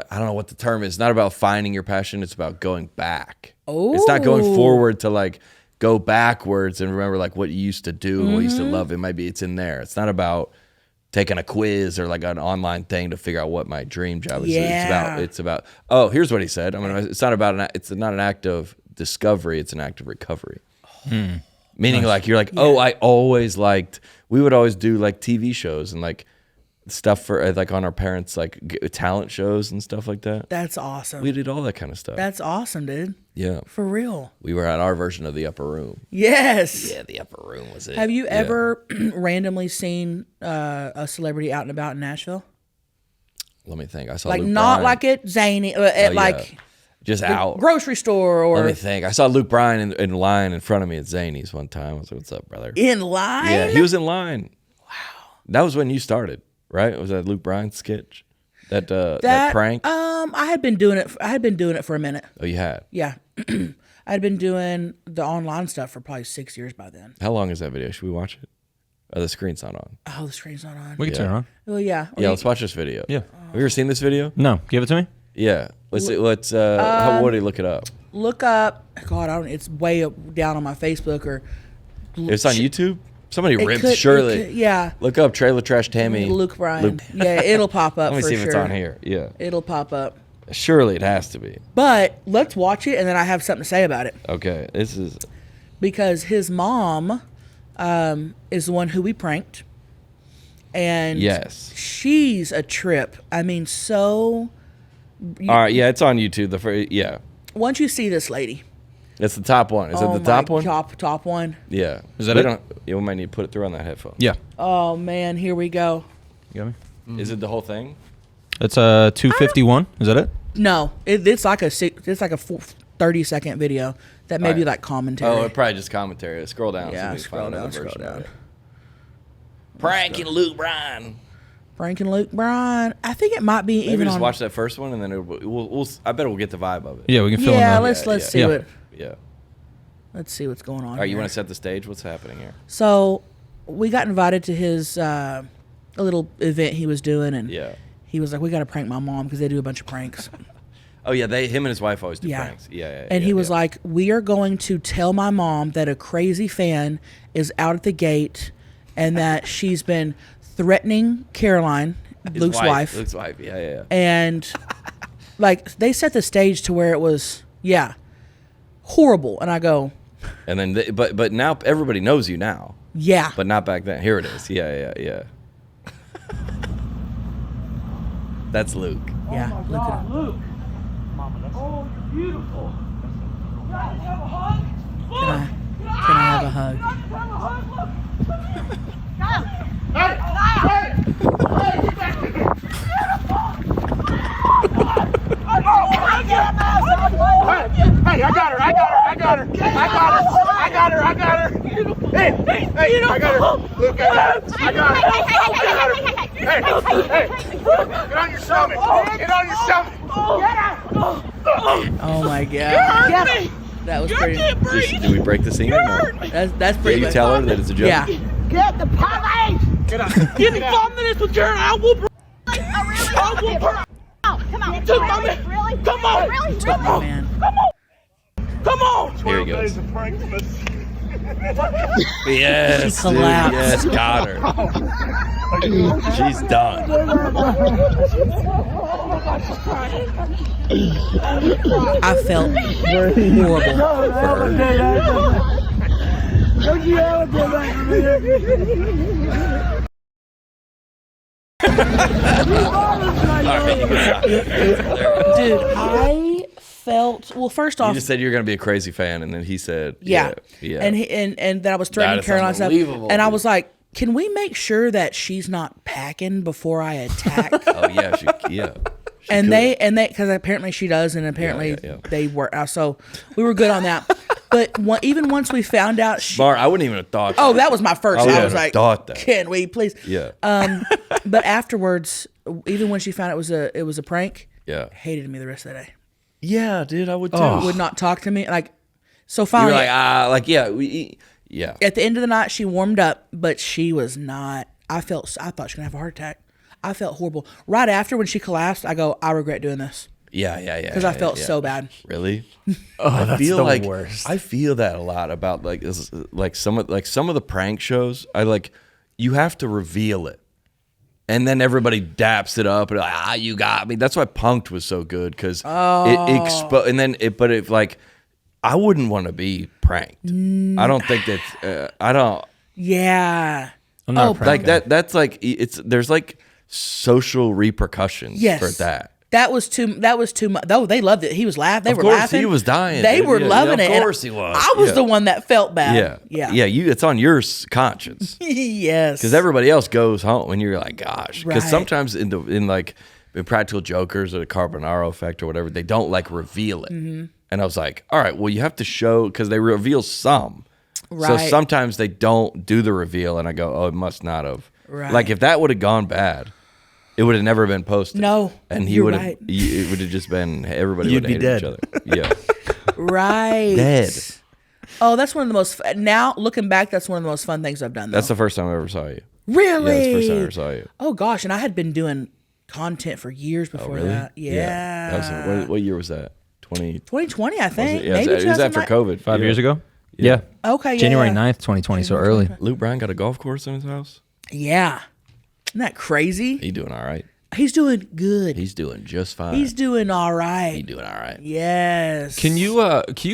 I don't know what the term is. It's not about finding your passion. It's about going back. Oh. It's not going forward to like go backwards and remember like what you used to do, what you used to love. It's in there. It's not about taking a quiz or like an online thing to figure out what my dream job is. Yeah. It's about, oh, here's what he said. It's not about, it's not an act of discovery. It's an act of recovery. Meaning like, you're like, oh, I always liked, we would always do like TV shows and like stuff for like on our parents' like talent shows and stuff like that. That's awesome. We did all that kind of stuff. That's awesome, dude. Yeah. For real. We were at our version of the upper room. Yes. Yeah, the upper room was it. Have you ever randomly seen a celebrity out and about in Nashville? Let me think. I saw like Luke not Bryan. like at Zany, at like just out grocery store or. Let me think. I saw Luke Bryan in line in front of me at Zany's one time. I was like, "What's up, brother?" In line? Yeah, he was in line. Wow. That was when you started, right? Was that Luke Bryan sketch? That prank? I had been doing it. I had been doing it for a minute. Oh, you had? Yeah. I'd been doing the online stuff for probably 6 years by then. How long is that video? Should we watch it? Oh, the screen's not on. Oh, the screen's not on. We can turn it on. Well, yeah. Yeah, let's watch this video. Yeah. Have you ever seen this video? No, give it to me. Yeah. Let's what do you look it up? Look up. God, it's way up, down on my Facebook or. It's on YouTube? Somebody ripped Shirley. Yeah. Look up Trailer Trash Tammy. Luke Bryan. Yeah, it'll pop up. Let me for see if sure. it's on here. Yeah. It'll pop up. Surely it has to be. But let's watch it, and then I have something to say about it. Okay. This is. Because his mom is the one who we pranked. And yes, she's a trip. I mean, so. All right. Yeah, it's on YouTube. Yeah. Once you see this lady. It's the top one. Is it the top one? Top one. Yeah. Is that it? We might need to put it through on that headphone. Yeah. Oh, man. Here we go. You got me? Mm-hmm. Is it the whole thing? It's a 251. Is that it? No. It's like a 30-second video that may be like commentary. Oh, it's probably just commentary. Scroll down. Yeah, so scroll down. Pranking Luke Bryan. Pranking Luke Bryan. I think it might be Maybe even just on. watch that first one, and then I bet we'll get the vibe of it. Yeah, we can fill in Yeah, the... let's see what. Yeah. Let's see what's going on. All right, you here. want to set the stage? What's happening here? So, we got invited to his a little event he was doing, and he was like, "We got to prank my mom because they do a bunch of pranks." Oh yeah, him and his wife always do pranks. And he was like, "We are going to tell my mom that a crazy fan is out at the gate, and that she's been threatening Caroline, Luke's wife. Luke's wife, yeah. And like they set the stage to where it was, horrible. And I go, and then, but now everybody knows you now. Yeah. But not back then. Here it is. Yeah. That's Luke. Yeah. Oh my God, Luke. Oh, you're beautiful. Can I have a hug? Can I have a hug? Can I have a hug? Look. Hey, get back here. Hey, I got her. Hey, I got her. Luke, I got her. Hey, get on your stomach. Oh my God. That was pretty. Did we break the scene or no? That's pretty. Did you tell her that it's a joke? Yeah. Get the police. Give me 5 minutes with Jared. I will. I will. Come on. You took my man. Really? Come on. Really? Come on, man. Come on. Here he goes. Yes, She collapsed. Yes, got her. She's done. I felt horrible for her. Dude, I felt first off. You just said you're gonna be a crazy fan, and then he said, Yeah. And And that I was threatening That is Caroline stuff. unbelievable, And I dude. was like, can we make sure that she's not packing before I attack? oh yeah, she and could. they because apparently she does, and apparently they were so we were good on that. But even once we found out Bar, I wouldn't even have thought. Oh, that was my first. I I wouldn't was have like, thought that. can we please? Yeah. But afterwards, even when she found it was a prank, hated me the rest of the day. Yeah, dude, I would too. Would not talk to me. Like, so You finally, were like, yeah. at the end of the night, she warmed up, but she was not. I thought she was gonna have a heart attack. I felt horrible. Right after when she collapsed, I go, I regret doing this. Yeah. Because I felt so bad. Really? That's feel the like worst. I feel that a lot about some of the prank shows. You have to reveal it, and then everybody daps it up and you got me. That's why Punk'd was so good because I wouldn't want to be pranked. I don't think that's I don't. Yeah. I'm not a prank guy. That's like there's like social repercussions for that. That was too much. Though they loved it. He was laughing. They were course, laughing. he was dying. They dude. were Yeah, loving it. Of course he was. I was the one that felt bad. Yeah. It's on your conscience Yes. because everybody else goes home and you're like, gosh. Because Right. sometimes in Practical Jokers or the Carbonaro Effect or whatever, they don't reveal it. Mm-hmm. And I was like, all right, well, you have to show because they reveal some. So Right. sometimes they don't do the reveal, and I go, oh, it must not have. Right. Like if that would have gone bad, it would have never been posted. No, and he you're would have. right. It would have just been everybody You'd would have be hated dead. each other. Yeah, Right. dead. Oh, that's one of the most. Now looking back, that's one of the most fun things I've done. Though. That's the first time I ever saw you. Really? Yeah, that's the first time I ever saw you. Oh gosh, and I had been doing content for years before that. Yeah. That was, what year was that? 2020, I think. Yeah, Maybe it was after 2009. COVID. 5 years ago? Yeah. Okay, yeah. January yeah. 9th, 2020, so early. Luke Bryan got a golf course in his house. Yeah. Isn't that crazy? He doing all right. He's doing good. He's doing just fine. He's doing all right. He's doing all right. Yes. Can you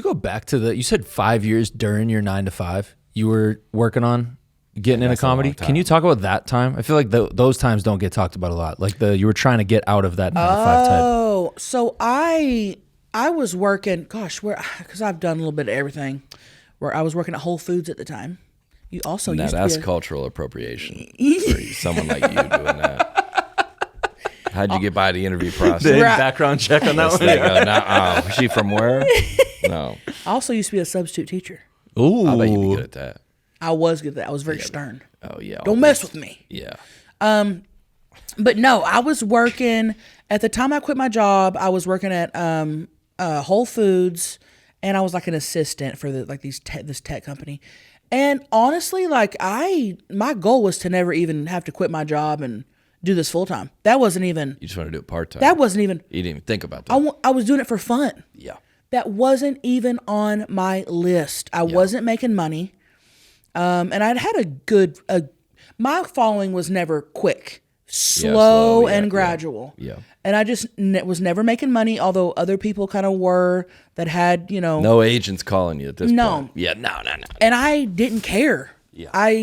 go back to you said 5 years during your 9 to 5 you were working on getting into comedy? Can you talk about that time? I feel like those times don't get talked about a lot. Like you were trying to get out of that 9 to 5 type. Oh, so I was working, because I've done a little bit of everything, where I was working at Whole Foods at the time. You also Now used to that's be cultural appropriation for someone like you doing that. How'd you get by the interview process? Background check on that one. Is she from where? No. I also used to be a substitute teacher. Ooh. I bet you'd be good at that. I was good at that. I was very stern. Oh, yeah. Don't mess with me. Yeah. But no, I was working, at the time I quit my job, I was working at Whole Foods, and I was like an assistant for this tech company. And honestly, my goal was to never even have to quit my job and do this full time. That wasn't even. You just want to do it part time. That wasn't even. You didn't even think about that. I was doing it for fun. Yeah. That wasn't even on my list. I wasn't making money, and I'd had my following was never quick, slow and gradual. Yeah. And I just was never making money, although other people kind of were that had, No agents calling you at this point. Yeah, no. And I didn't care. Yeah.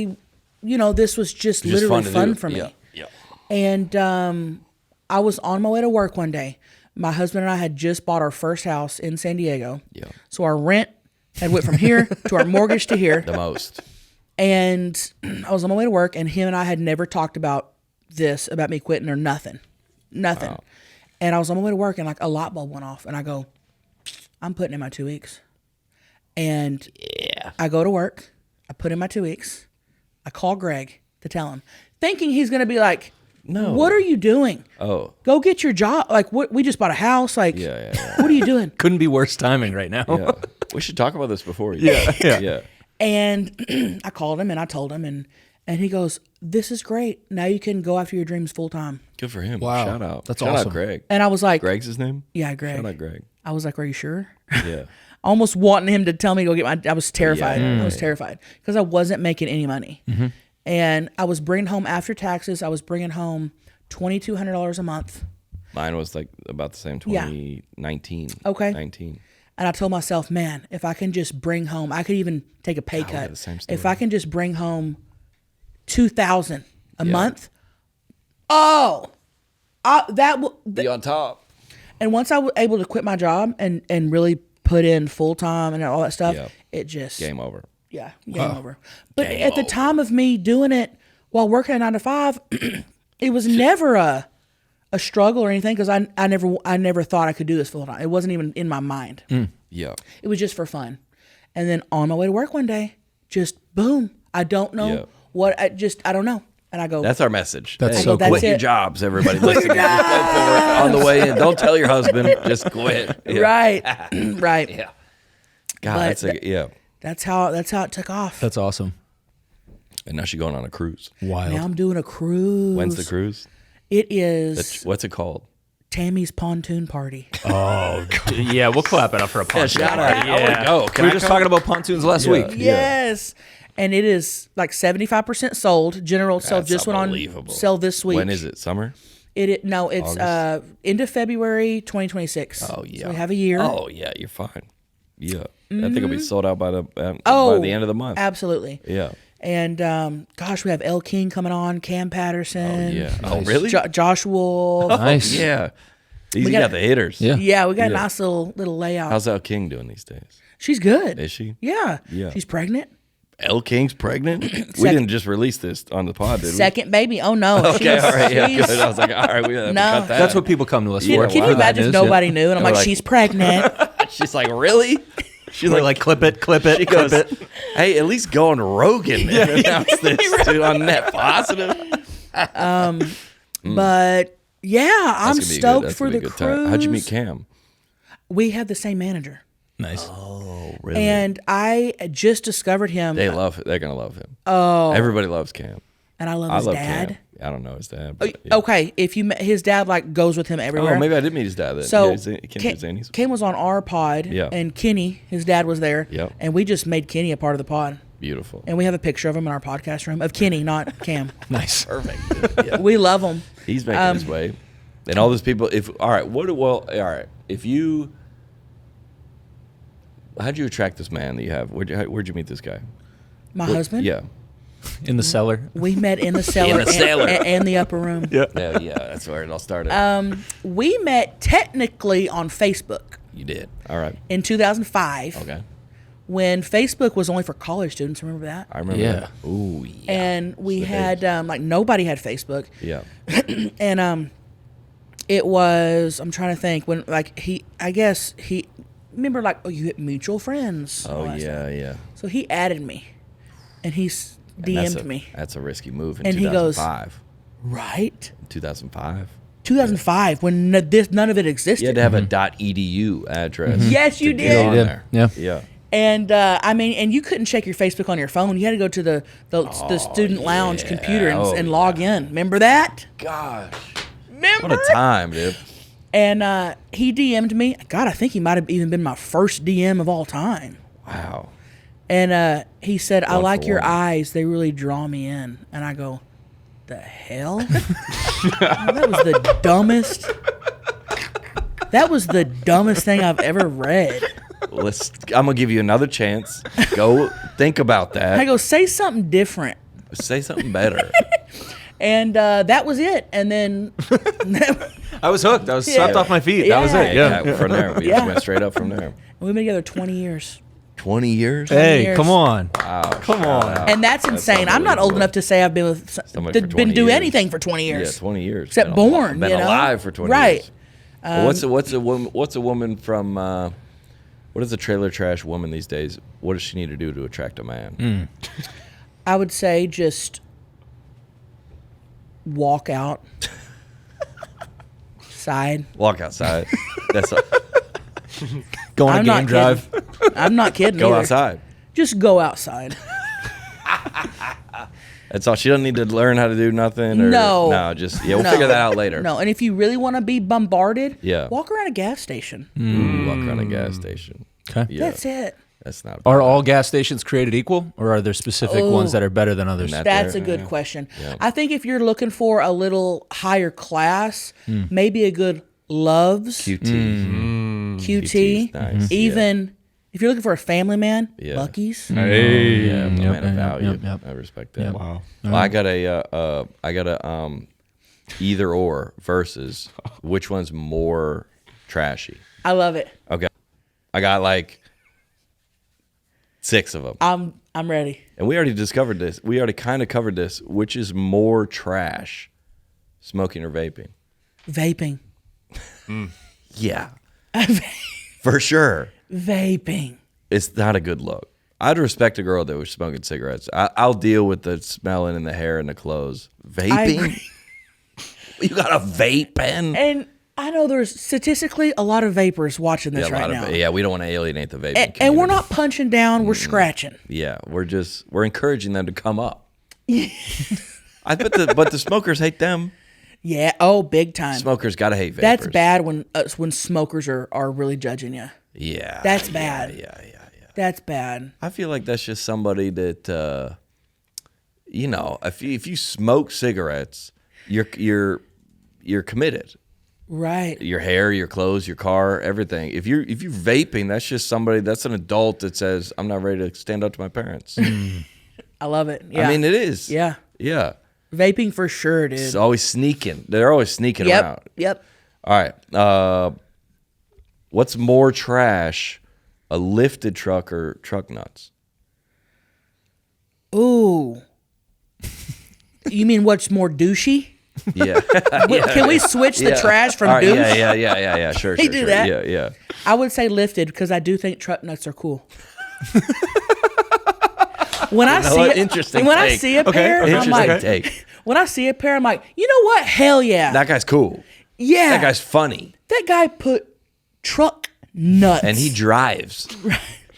This was just literally fun for me. Yeah. And I was on my way to work one day. My husband and I had just bought our first house in San Diego. Yeah. So our rent had went from here to our mortgage to here. The most. And I was on my way to work, and him and I had never talked about me quitting or nothing. Wow. And I was on my way to work, and a light bulb went off, and I go, I'm putting in my 2 weeks. And I go to work. I put in my 2 weeks. I call Greg to tell him, thinking he's going to be like, no. What are you doing? Oh. Go get your job. We just bought a house. What are you doing? Couldn't be worse timing right now. Yeah. We should talk about this before. Yeah. And I called him and I told him, and he goes, this is great. Now you can go after your dreams full time. Good for him. Wow. Shout out. That's Shout awesome. out Greg. And I was like, Greg's his name? Yeah, Greg. Shout out Greg. I was like, are you sure? Yeah. Almost wanting him to tell me to go get I was terrified. Yeah. I was terrified because I wasn't making any money. Mm-hmm. And I was bringing home, after taxes, I was bringing home $2,200 a month. Mine was about the same, 2019. Okay. 19. And I told myself, man, if I can just bring home, I could even take a pay cut. The same story. If I can just bring home $2,000 a month, that will be on top. And once I was able to quit my job and really put in full time and all that stuff, it just game over. Yeah, game over. But at the time of me doing it while working at 9 to 5, it was never a struggle or anything because I never thought I could do this full time. It wasn't even in my mind. Yeah, it was just for fun. And then on my way to work one day, just boom. I don't know what I don't know. And I go, that's our message. That's so cool. Quit your jobs, everybody. Listen, just go for it on the way in. Don't tell your husband. Just quit. Yeah. Right. Yeah. God, that's how it took off. That's awesome. And now she's going on a cruise. Wild. Now I'm doing a cruise. When's the cruise? It is. What's it called? Tammy's Pontoon Party. Oh, yeah. We'll clap it up for a pontoon party. Yeah. I would go. We were just talking about pontoons last week. Yes. And it is 75% sold. General sale just went on sale this week. When is it? Summer? It's end of February 2026. Oh yeah. So we have a year. Oh yeah, you're fine. Yeah. I think it'll be sold out by the end of the month. Absolutely. Yeah. And we have Elle King coming on, Cam Patterson. Oh yeah. Oh really? Josh Wolf. Nice. Yeah. These got the hitters. Yeah, we got a nice little layout. How's Elle King doing these days? She's good. Is she? Yeah. She's pregnant. Elle King's pregnant? We didn't just release this on the pod, did we? Second baby. Oh no. Okay, all right. Yeah, good. I was like, all right, we have to cut that. That's what people come to us for. Can you imagine if nobody knew? And I'm like, she's pregnant. She's like, really? She's like, clip it. She goes, hey, at least go on Rogan and announce this on Net Positive. But yeah, I'm stoked for the cruise. Time. How'd you meet Cam? We had the same manager. Nice. Oh, really? And I just discovered him. They're gonna love him. Oh, everybody loves Cam. and I love his dad. Cam. I don't know his dad. But, okay, if you met his dad, like goes with him everywhere. Oh, maybe I did meet his dad then. So Ken was on our pod, and Kenny, his dad, was there, and we just made Kenny a part of the pod. Beautiful. And we have a picture of him in our podcast room of Kenny, not Cam. Nice. Perfect. Yeah. We love him. He's making his way, and all those people. If you, how'd you attract this man that you have? Where'd you meet this guy? My husband. Yeah. In the cellar. We met in the cellar, and the upper room. Yeah, that's where it all started. We met technically on Facebook. You did. All right. In 2005. Okay. When Facebook was only for college students, remember that? I remember that. Ooh, yeah. And we had like nobody had Facebook. Yeah. And it was, I'm trying to think when like he remember like, oh, you hit mutual friends. Oh yeah. So he added me, and he's DM'd me. That's a risky move in and 2005. He goes, right? 2005. 2005, when none of it existed. You had to have a .edu address. Yes, you did. Yeah. And and you couldn't check your Facebook on your phone. You had to go to the student lounge computer and log in. Remember that? Gosh. Remember? What a time, dude. And he DM'd me. God, I think he might have even been my first DM of all time. Wow. And he said, I like your eyes. They really draw me in. And I go, the hell? That was the dumbest. That was the dumbest thing I've ever read. I'm gonna give you another chance. Go think about that. I go, say something different. Say something better. And that was it. And then I was hooked. I was swept off my feet. That was it. Yeah. From there, we just went straight up from there. We've been together 20 years. 20 years? Hey, come on. Wow. Come on. And that's insane. I'm not old enough to say I've been with do anything for 20 years. Yeah, 20 years. Except born. Been alive for 20 years. Right. What's a woman from what is a trailer trash woman these days? What does she need to do to attract a man? I would say just walk out. Walk outside. That's go on a game drive. I'm not kidding. Go outside. Just go outside. That's all. She doesn't need to learn how to do nothing. Or, no. Just we'll figure that out later. No, and if you really want to be bombarded, walk around a gas station. Walk around a gas station. Okay. Yeah. That's it. That's not. Are all gas stations created equal, or are there specific ones that are better than others? That's a good question. Yeah. I think if you're looking for a little higher class, maybe a good Love's. QT. Nice. Even if you're looking for a family man, Buc-ee's. Hey. Man of value. I respect that. Wow. Well, I got a either or versus which one's more trashy. I love it. Okay. I got like 6 of them. I'm ready. And we already discovered this. We already kind of covered this. Which is more trash, smoking or vaping? Vaping. Yeah. For sure. Vaping. It's not a good look. I'd respect a girl that was smoking cigarettes. I'll deal with the smelling and the hair and the clothes. Vaping? You got a vape pen? And I know there's statistically a lot of vapors watching this right now. We don't want to alienate the vaping community. And we're not punching down, we're scratching. Yeah, we're encouraging them to come up. I bet but the smokers hate them. Yeah, big time. Smokers gotta hate vapors. That's bad when smokers are really judging you. Yeah. That's bad. Yeah. That's bad. I feel like that's just somebody that if you smoke cigarettes, you're committed. Right. Your hair, your clothes, your car, everything. If you're vaping, that's just somebody. That's an adult that says, "I'm not ready to stand up to my parents." I love it. Yeah. I mean, it is. Yeah. Yeah. Vaping for sure, dude. It's always sneaking. They're always sneaking around. Yep. All right. What's more trash, a lifted truck or truck nuts? Ooh. You mean what's more douchey? Yeah. Can we switch the trash from douche? Yeah. Sure. They do that. Yeah. I would say lifted because I do think truck nuts are cool. When I see a pair, I'm like, when I see a pair, I'm like, you know what? Hell yeah. That guy's cool. Yeah. That guy's funny. That guy put truck nuts. And he drives.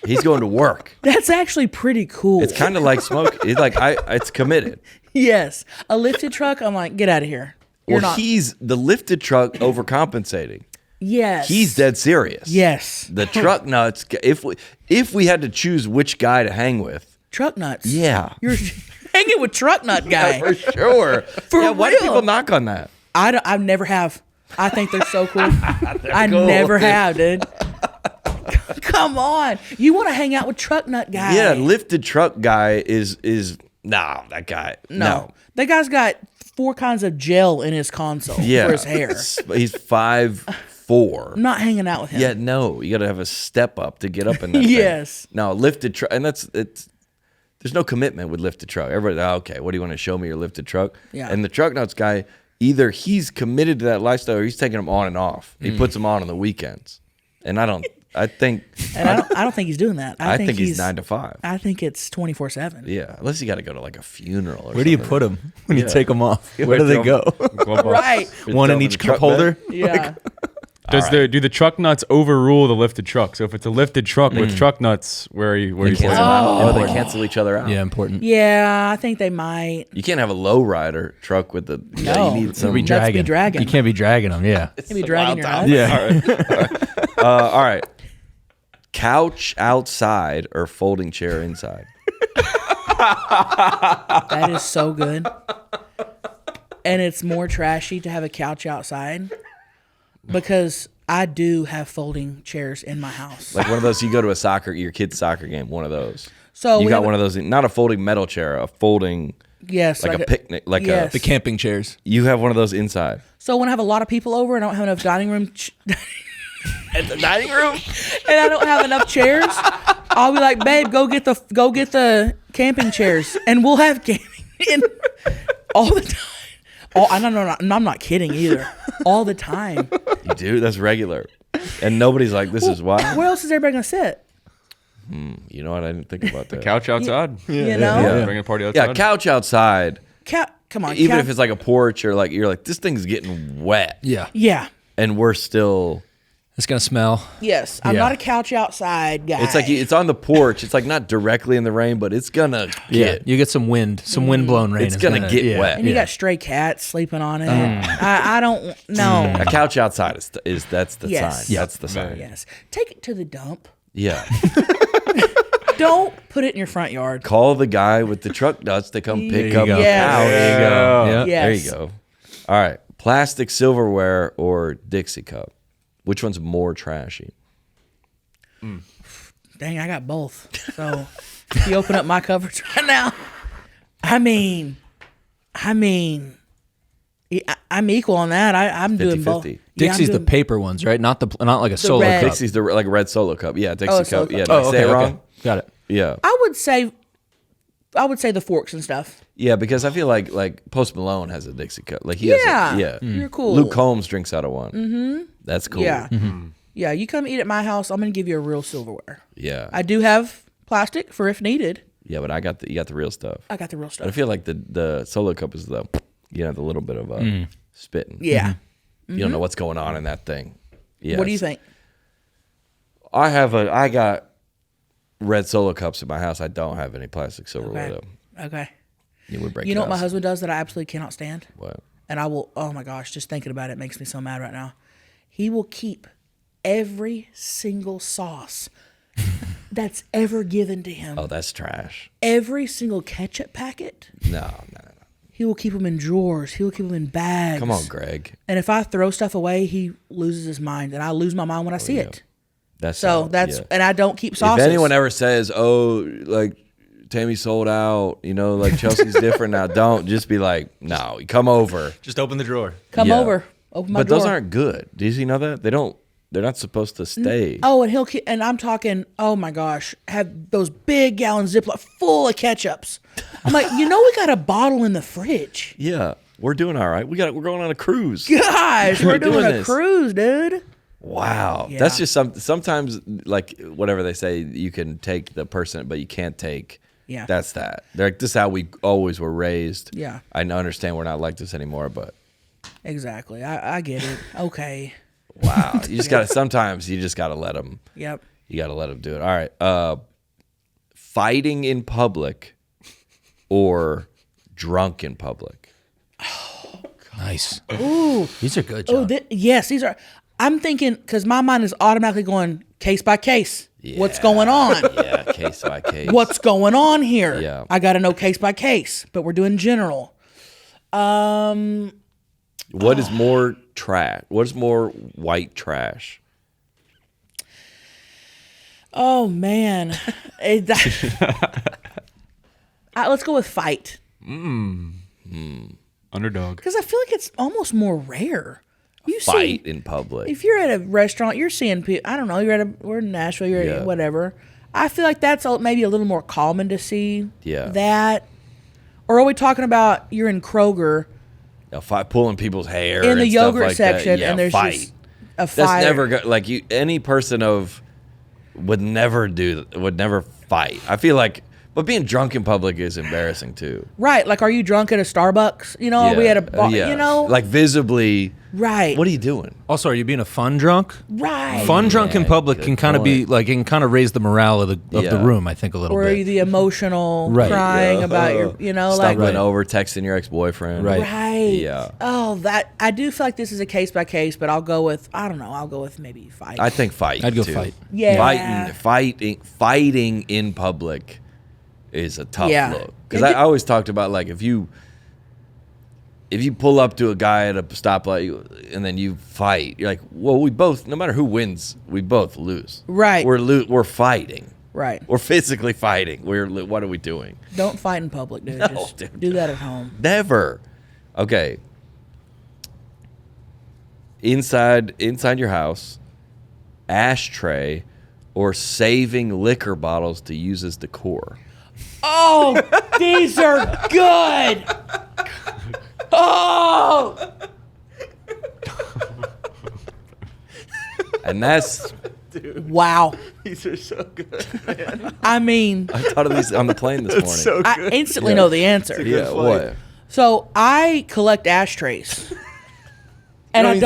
He's going to work. That's actually pretty cool. It's kind of like smoke. It's like it's committed. Yes. A lifted truck, I'm like, get out of here. You're Well, not. he's the lifted truck overcompensating. Yes. He's dead serious. Yes. The truck nuts. If we had to choose which guy to hang with, Truck nuts. yeah, You're hanging with truck nut guy. for sure. Why do real. people knock on that? I never have. I think they're so cool. I never have, dude. Come on. You want to hang out with truck nut guy. Yeah, lifted truck guy is that guy. No. That guy's got 4 kinds of gel in his console Yeah. for his hair. He's 5'4". I'm not hanging out with him. Yeah, no, you got to have a step up to get up in that Yes. thing. No, lifted truck, and there's no commitment with lifted truck. Everybody, okay, what do you want to show me your lifted truck? Yeah. And the truck nuts guy, either he's committed to that lifestyle or he's taking them on and off. He puts them on the weekends. And I think And I don't think he's doing that. I think he's 9 to 5. I think it's 24/7. Yeah, unless you got to go to like a funeral or Where do you something. put them when you Yeah. take them off? Where do they go? Right. One in Throw each the cup truck holder? bed? Yeah. Do the truck nuts overrule the lifted truck? So if it's a lifted truck with truck nuts, where are you Cancel putting them out. Oh. Oh, they cancel each other out. Yeah, important. Yeah, I think they might. You can't have a low rider truck with the. Yeah, No. you need some. That's be dragging. You can't be dragging them. Yeah. Maybe dragging your house. Yeah. All right. Couch outside or folding chair inside? That is so good. And it's more trashy to have a couch outside because I do have folding chairs in my house. Like one of those, you go to your kid's soccer game, one of those. So you we got have- one of those, not a folding metal chair, a folding, Yes. like a picnic, like yes. The camping chairs. you have one of those inside. So when I have a lot of people over and I don't have enough dining room At the dining room? and I don't have enough chairs, I'll be like, babe, go get the camping chairs, and we'll have camping in all the time. I'm not kidding either. All the time. You do? That's regular. And nobody's like, this is why? Where else is everybody gonna sit? You know what? I didn't think about that. couch outside? You know? Yeah. Bring a party outside. Yeah, couch outside. Come on. Even if it's like a porch or like, you're like, this thing's getting wet. Yeah. Yeah. And we're still. It's going to smell. Yes. I'm Yeah. not a couch outside guy. It's like it's on the porch. It's like not directly in the rain, but it's gonna get. You get some wind blown rain. It's gonna get wet. and you got stray cats sleeping on it. I don't know. A couch outside is that's the Yes. sign. Yeah. That's the sign. Yes. Take it to the dump. Yeah. Don't put it in your front yard. Call the guy with the truck nuts to come pick you up go. the Yes. couch. There you go. Yeah. Yes. There you go. All right. Plastic silverware or Dixie cup? Which one's more trashy? Dang, I got both. So if you open up my cupboards right now, I'm equal on that. I'm doing both. 50-50. Yeah, I'm Dixie's the doing- paper ones, right? Not like a solo red. cup. Dixie's the like a red Solo cup. Yeah, Dixie Solo cup. Yeah, cup. did I say it wrong? Got it. Yeah. I would say the forks and stuff. Yeah, because I feel like Post Malone has a Dixie cup. Like he has Yeah. a, yeah. You're cool. Luke Combs drinks out of one. Mm-hmm. That's cool. Yeah. Yeah, you come eat at my house, I'm gonna give you a real silverware. Yeah. I do have plastic for if needed. Yeah, but you got the real stuff. I got the real But I stuff. feel like the Solo cup is the little bit of spitting. Yeah. You don't know what's going on in that thing. Yeah. What do you think? I got red Solo cups in my house. I don't have any plastic silverware Okay. though. Okay. You would break. You know what my house. husband does that I absolutely cannot stand? What? And I will, oh my gosh, just thinking about it makes me so mad right now. He will keep every single sauce that's ever given to him. Oh, that's trash. Every single ketchup packet, No. he will keep them in drawers. He will keep them in bags. Come on, Greg. And if I throw stuff away, he loses his mind. And I lose my mind when I see it. That's So how- that's, yeah. and I don't keep If sauces. anyone ever says, "Oh, like Tammy sold out," like Chelsea's different now, don't just be like, "No, come over." Just open the drawer. Come Yeah. over, open my But drawer. those aren't good. Do you know that? They're not supposed to stay. Oh, and he'll and I'm talking. Oh my gosh, have those big gallon Ziploc full of ketchups. I'm like, we got a bottle in the fridge. Yeah, we're doing all right. We're going on a cruise. Gosh, we're doing doing a this. cruise, dude. Wow, Yeah. that's just sometimes like whatever they say, you can take the person, but you can't take. Yeah. That's that. They're like, this is how we always were raised. Yeah. I understand we're not like this anymore, but Exactly. I get it. Okay. wow, you just gotta. Sometimes you just gotta let them. Yep. You got to let them do it. All right. Fighting in public or drunk in public? Nice. Ooh. These are good, John. Yes, these are. I'm thinking, because my mind is automatically going case by case. Yeah. What's going on? Yeah, case by case. What's going on here? Yeah. I got to know case by case, but we're doing general. What is more trash? What is more white trash? Oh, man. Let's go with fight. Underdog. Because I feel like it's almost more rare. You Fight in public. If you're at a restaurant, you're seeing people, I don't know, we're in Nashville, you're at whatever. I feel like that's maybe a little more common to see that. Or are we talking about you're in Kroger? Pulling people's hair in the and yogurt stuff like section, that. and there's fight. just a fight. That's never like you. Any person would never fight. I feel like, but being drunk in public is embarrassing too. Right? Like, are you drunk at a Starbucks? You know, we had a bar. You know, like visibly. Right. What are you doing? Also, are you being a fun drunk? Right. Fun drunk in public can kind of be like, it can kind of raise the morale of the room, I think, a little or bit. Or are you the emotional crying about your, stumbling over, texting your ex-boyfriend. Right. Yeah. Oh, I do feel like this is a case by case, but I'll go with, I don't know, I'll go with maybe fight. I think fight. I'd go too. fight. Yeah. Fighting in public is a tough look. Because I always talked about, like, if you pull up to a guy at a stoplight and then you fight, you're like, well, we both, no matter who wins, we both lose. Right. We're fighting. Right. We're physically fighting. What are we doing? Don't fight in public, dude. No, Just dude. do that at home. Never. Okay. Inside your house, ashtray, or saving liquor bottles to use as decor. Oh, these are good. Oh. And that's... Wow. These are so good, man. I mean... I thought of these on the plane this morning. So good. I instantly know the answer. Yeah, what? So I collect ashtrays. And I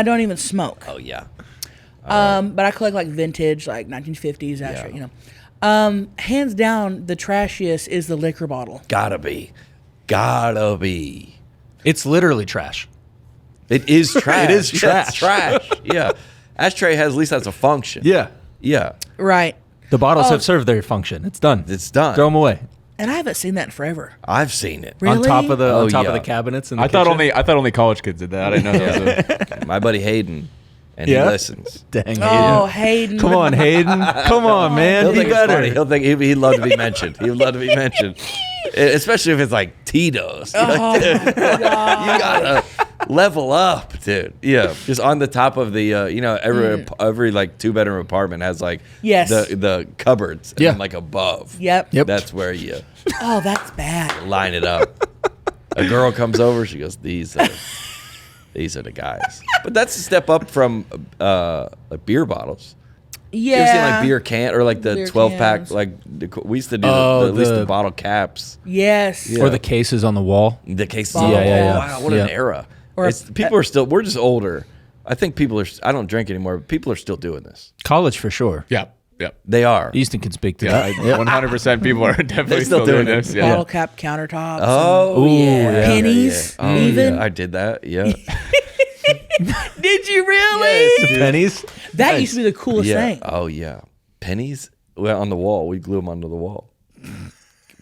don't even smoke. Oh, yeah. But I collect like vintage, like 1950s ashtray, you know. Hands down, the trashiest is the liquor bottle. Gotta be. It's literally trash. It is trash. It is trash. Yeah, it's trash. Yeah. Ashtray has, at least that's a function. Yeah. Yeah. Right. The bottles have served their function. It's done. It's done. Throw them away. And I haven't seen that in forever. I've seen it. Really? On top of the yeah. cabinets. In the I thought only college kids did that. I didn't know that was My buddy Hayden, and he listens. Dang, Hayden. Oh, Hayden. Come on, Hayden. Come on, man. He'll Be think it's better. funny. He'll think he'd love to be mentioned. He would love to be mentioned, especially if it's like Tito's. Oh, my God. You gotta level up, dude. Yeah, just on the top of the, every like 2-bedroom apartment has like the cupboards, and then, like above. Yep. That's where you Oh, that's bad. line it up. A girl comes over, she goes, These are the guys. But that's a step up from like beer bottles. Yeah. You ever seen like beer can or like the Beer 12-pack? cans. Like we used to do at least the bottle caps. Yes. Or the cases on the wall. The cases. Bottle Wow, what Yeah. an era. Or People are still. We're just older. I think people are. I don't drink anymore, but people are still doing this. College for sure. Yep. They are. Easton can speak to Yeah, that. 100% people are definitely still still doing doing it. this. Yeah. Bottle cap countertops. Oh, yeah. Pennies, Yeah. Oh, even. yeah. I did that. Yeah. Did you really? Pennies. That used to be the coolest Yeah. thing. Oh yeah. Pennies. Well, on the wall. We glue them onto the wall.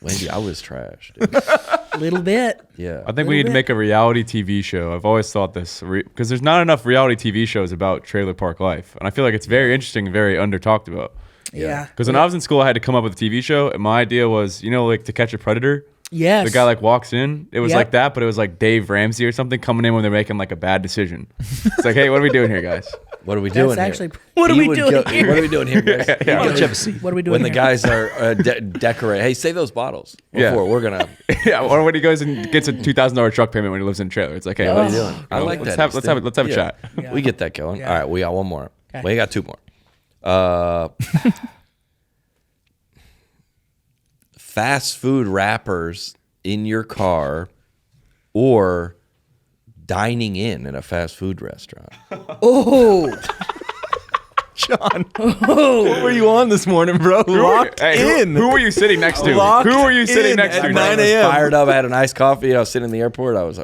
Wendy, I was trash. Dude. A little bit. Yeah. I think we need to make a reality TV show. I've always thought this because there's not enough reality TV shows about trailer park life, and I feel like it's very interesting and very under talked about. Yeah. Because when I was in school, I had to come up with a TV show, and my idea was, like To Catch a Predator. Yes. The guy like walks in. It was Yep. like that, but it was like Dave Ramsey or something coming in when they're making like a bad decision. It's like, hey, what are we doing here, guys? What are we doing That's here? actually. What are He we would doing go- here? What are we doing here, guys? Why don't you have a seat? What are we doing When the here? guys are decorating, hey, save those bottles before we're gonna. Yeah, or when he goes and gets a $2,000 truck payment when he lives in a trailer. It's like, hey, What are you doing? I like let's that. Let's have a chat. Yeah. We get that going. Yeah. All right, we got one more. Okay. We got two more. Fast food wrappers in your car, or dining in a fast food restaurant. Oh. John, what were you on this morning, bro? Locked in. Who were you sitting next to? Locked Who were you sitting in next to? at I 9 was a.m. fired up. I had an iced coffee. I was sitting in the airport. I was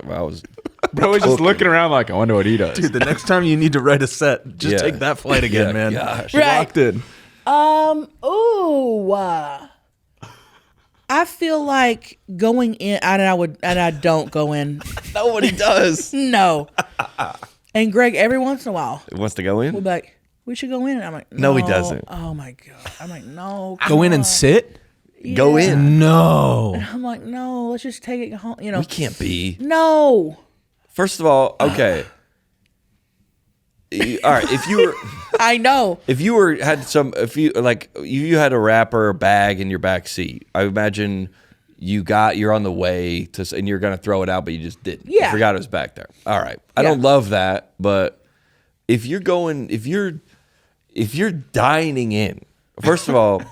Bro was just looking around like, I wonder what he does. Dude, the next time you need to write a set, just Yeah. take that flight again, Yeah, man. gosh. Right. Locked in. I feel like going in, and I don't go in. Nobody does. No. And Greg, every once in a while, It wants to go in? we'll be like, we should go in. And I'm like, No, he doesn't. Oh my God. I'm like, no. Go in come and on. sit? Go Yeah. in. No. I'm like, no, let's just take it home. We can't be. No. First of all, okay. All right, if you were I know. if you had a wrapper or bag in your back seat, I imagine you're on the way to and you're gonna throw it out, but you just didn't. Yeah. You forgot it was back there. All right. I don't love that, but if you're dining in, first of all,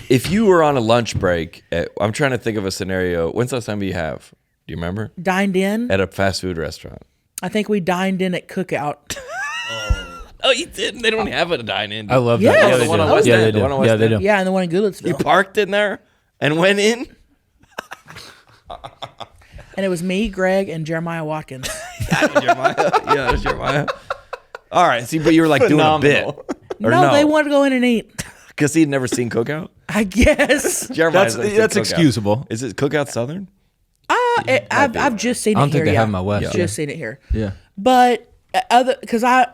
if you were on a lunch break, I'm trying to think of a scenario. When's the last time you have? Do you remember? Dined in. At a fast food restaurant. I think we dined in at Cookout. Oh, you didn't? They don't have it to dine in. I love Yes. that. Oh, they the one do. on West Yeah, End, they the do. one on West Yeah, they End. do. Yeah, and the one in You Goodlettsville. parked in there and went in? And it was me, Greg, and Jeremiah Watkins. Yeah, it was Jeremiah. All right, see, but you were like doing a bit. No, they wanted to go in and eat. Because he'd never seen Cookout? I guess. Jeremiah's never seen That's Cookout. excusable. Is it Cookout Southern? I've just seen it I don't here. think they yeah. have them out west. Just seen it here. Yeah. But because I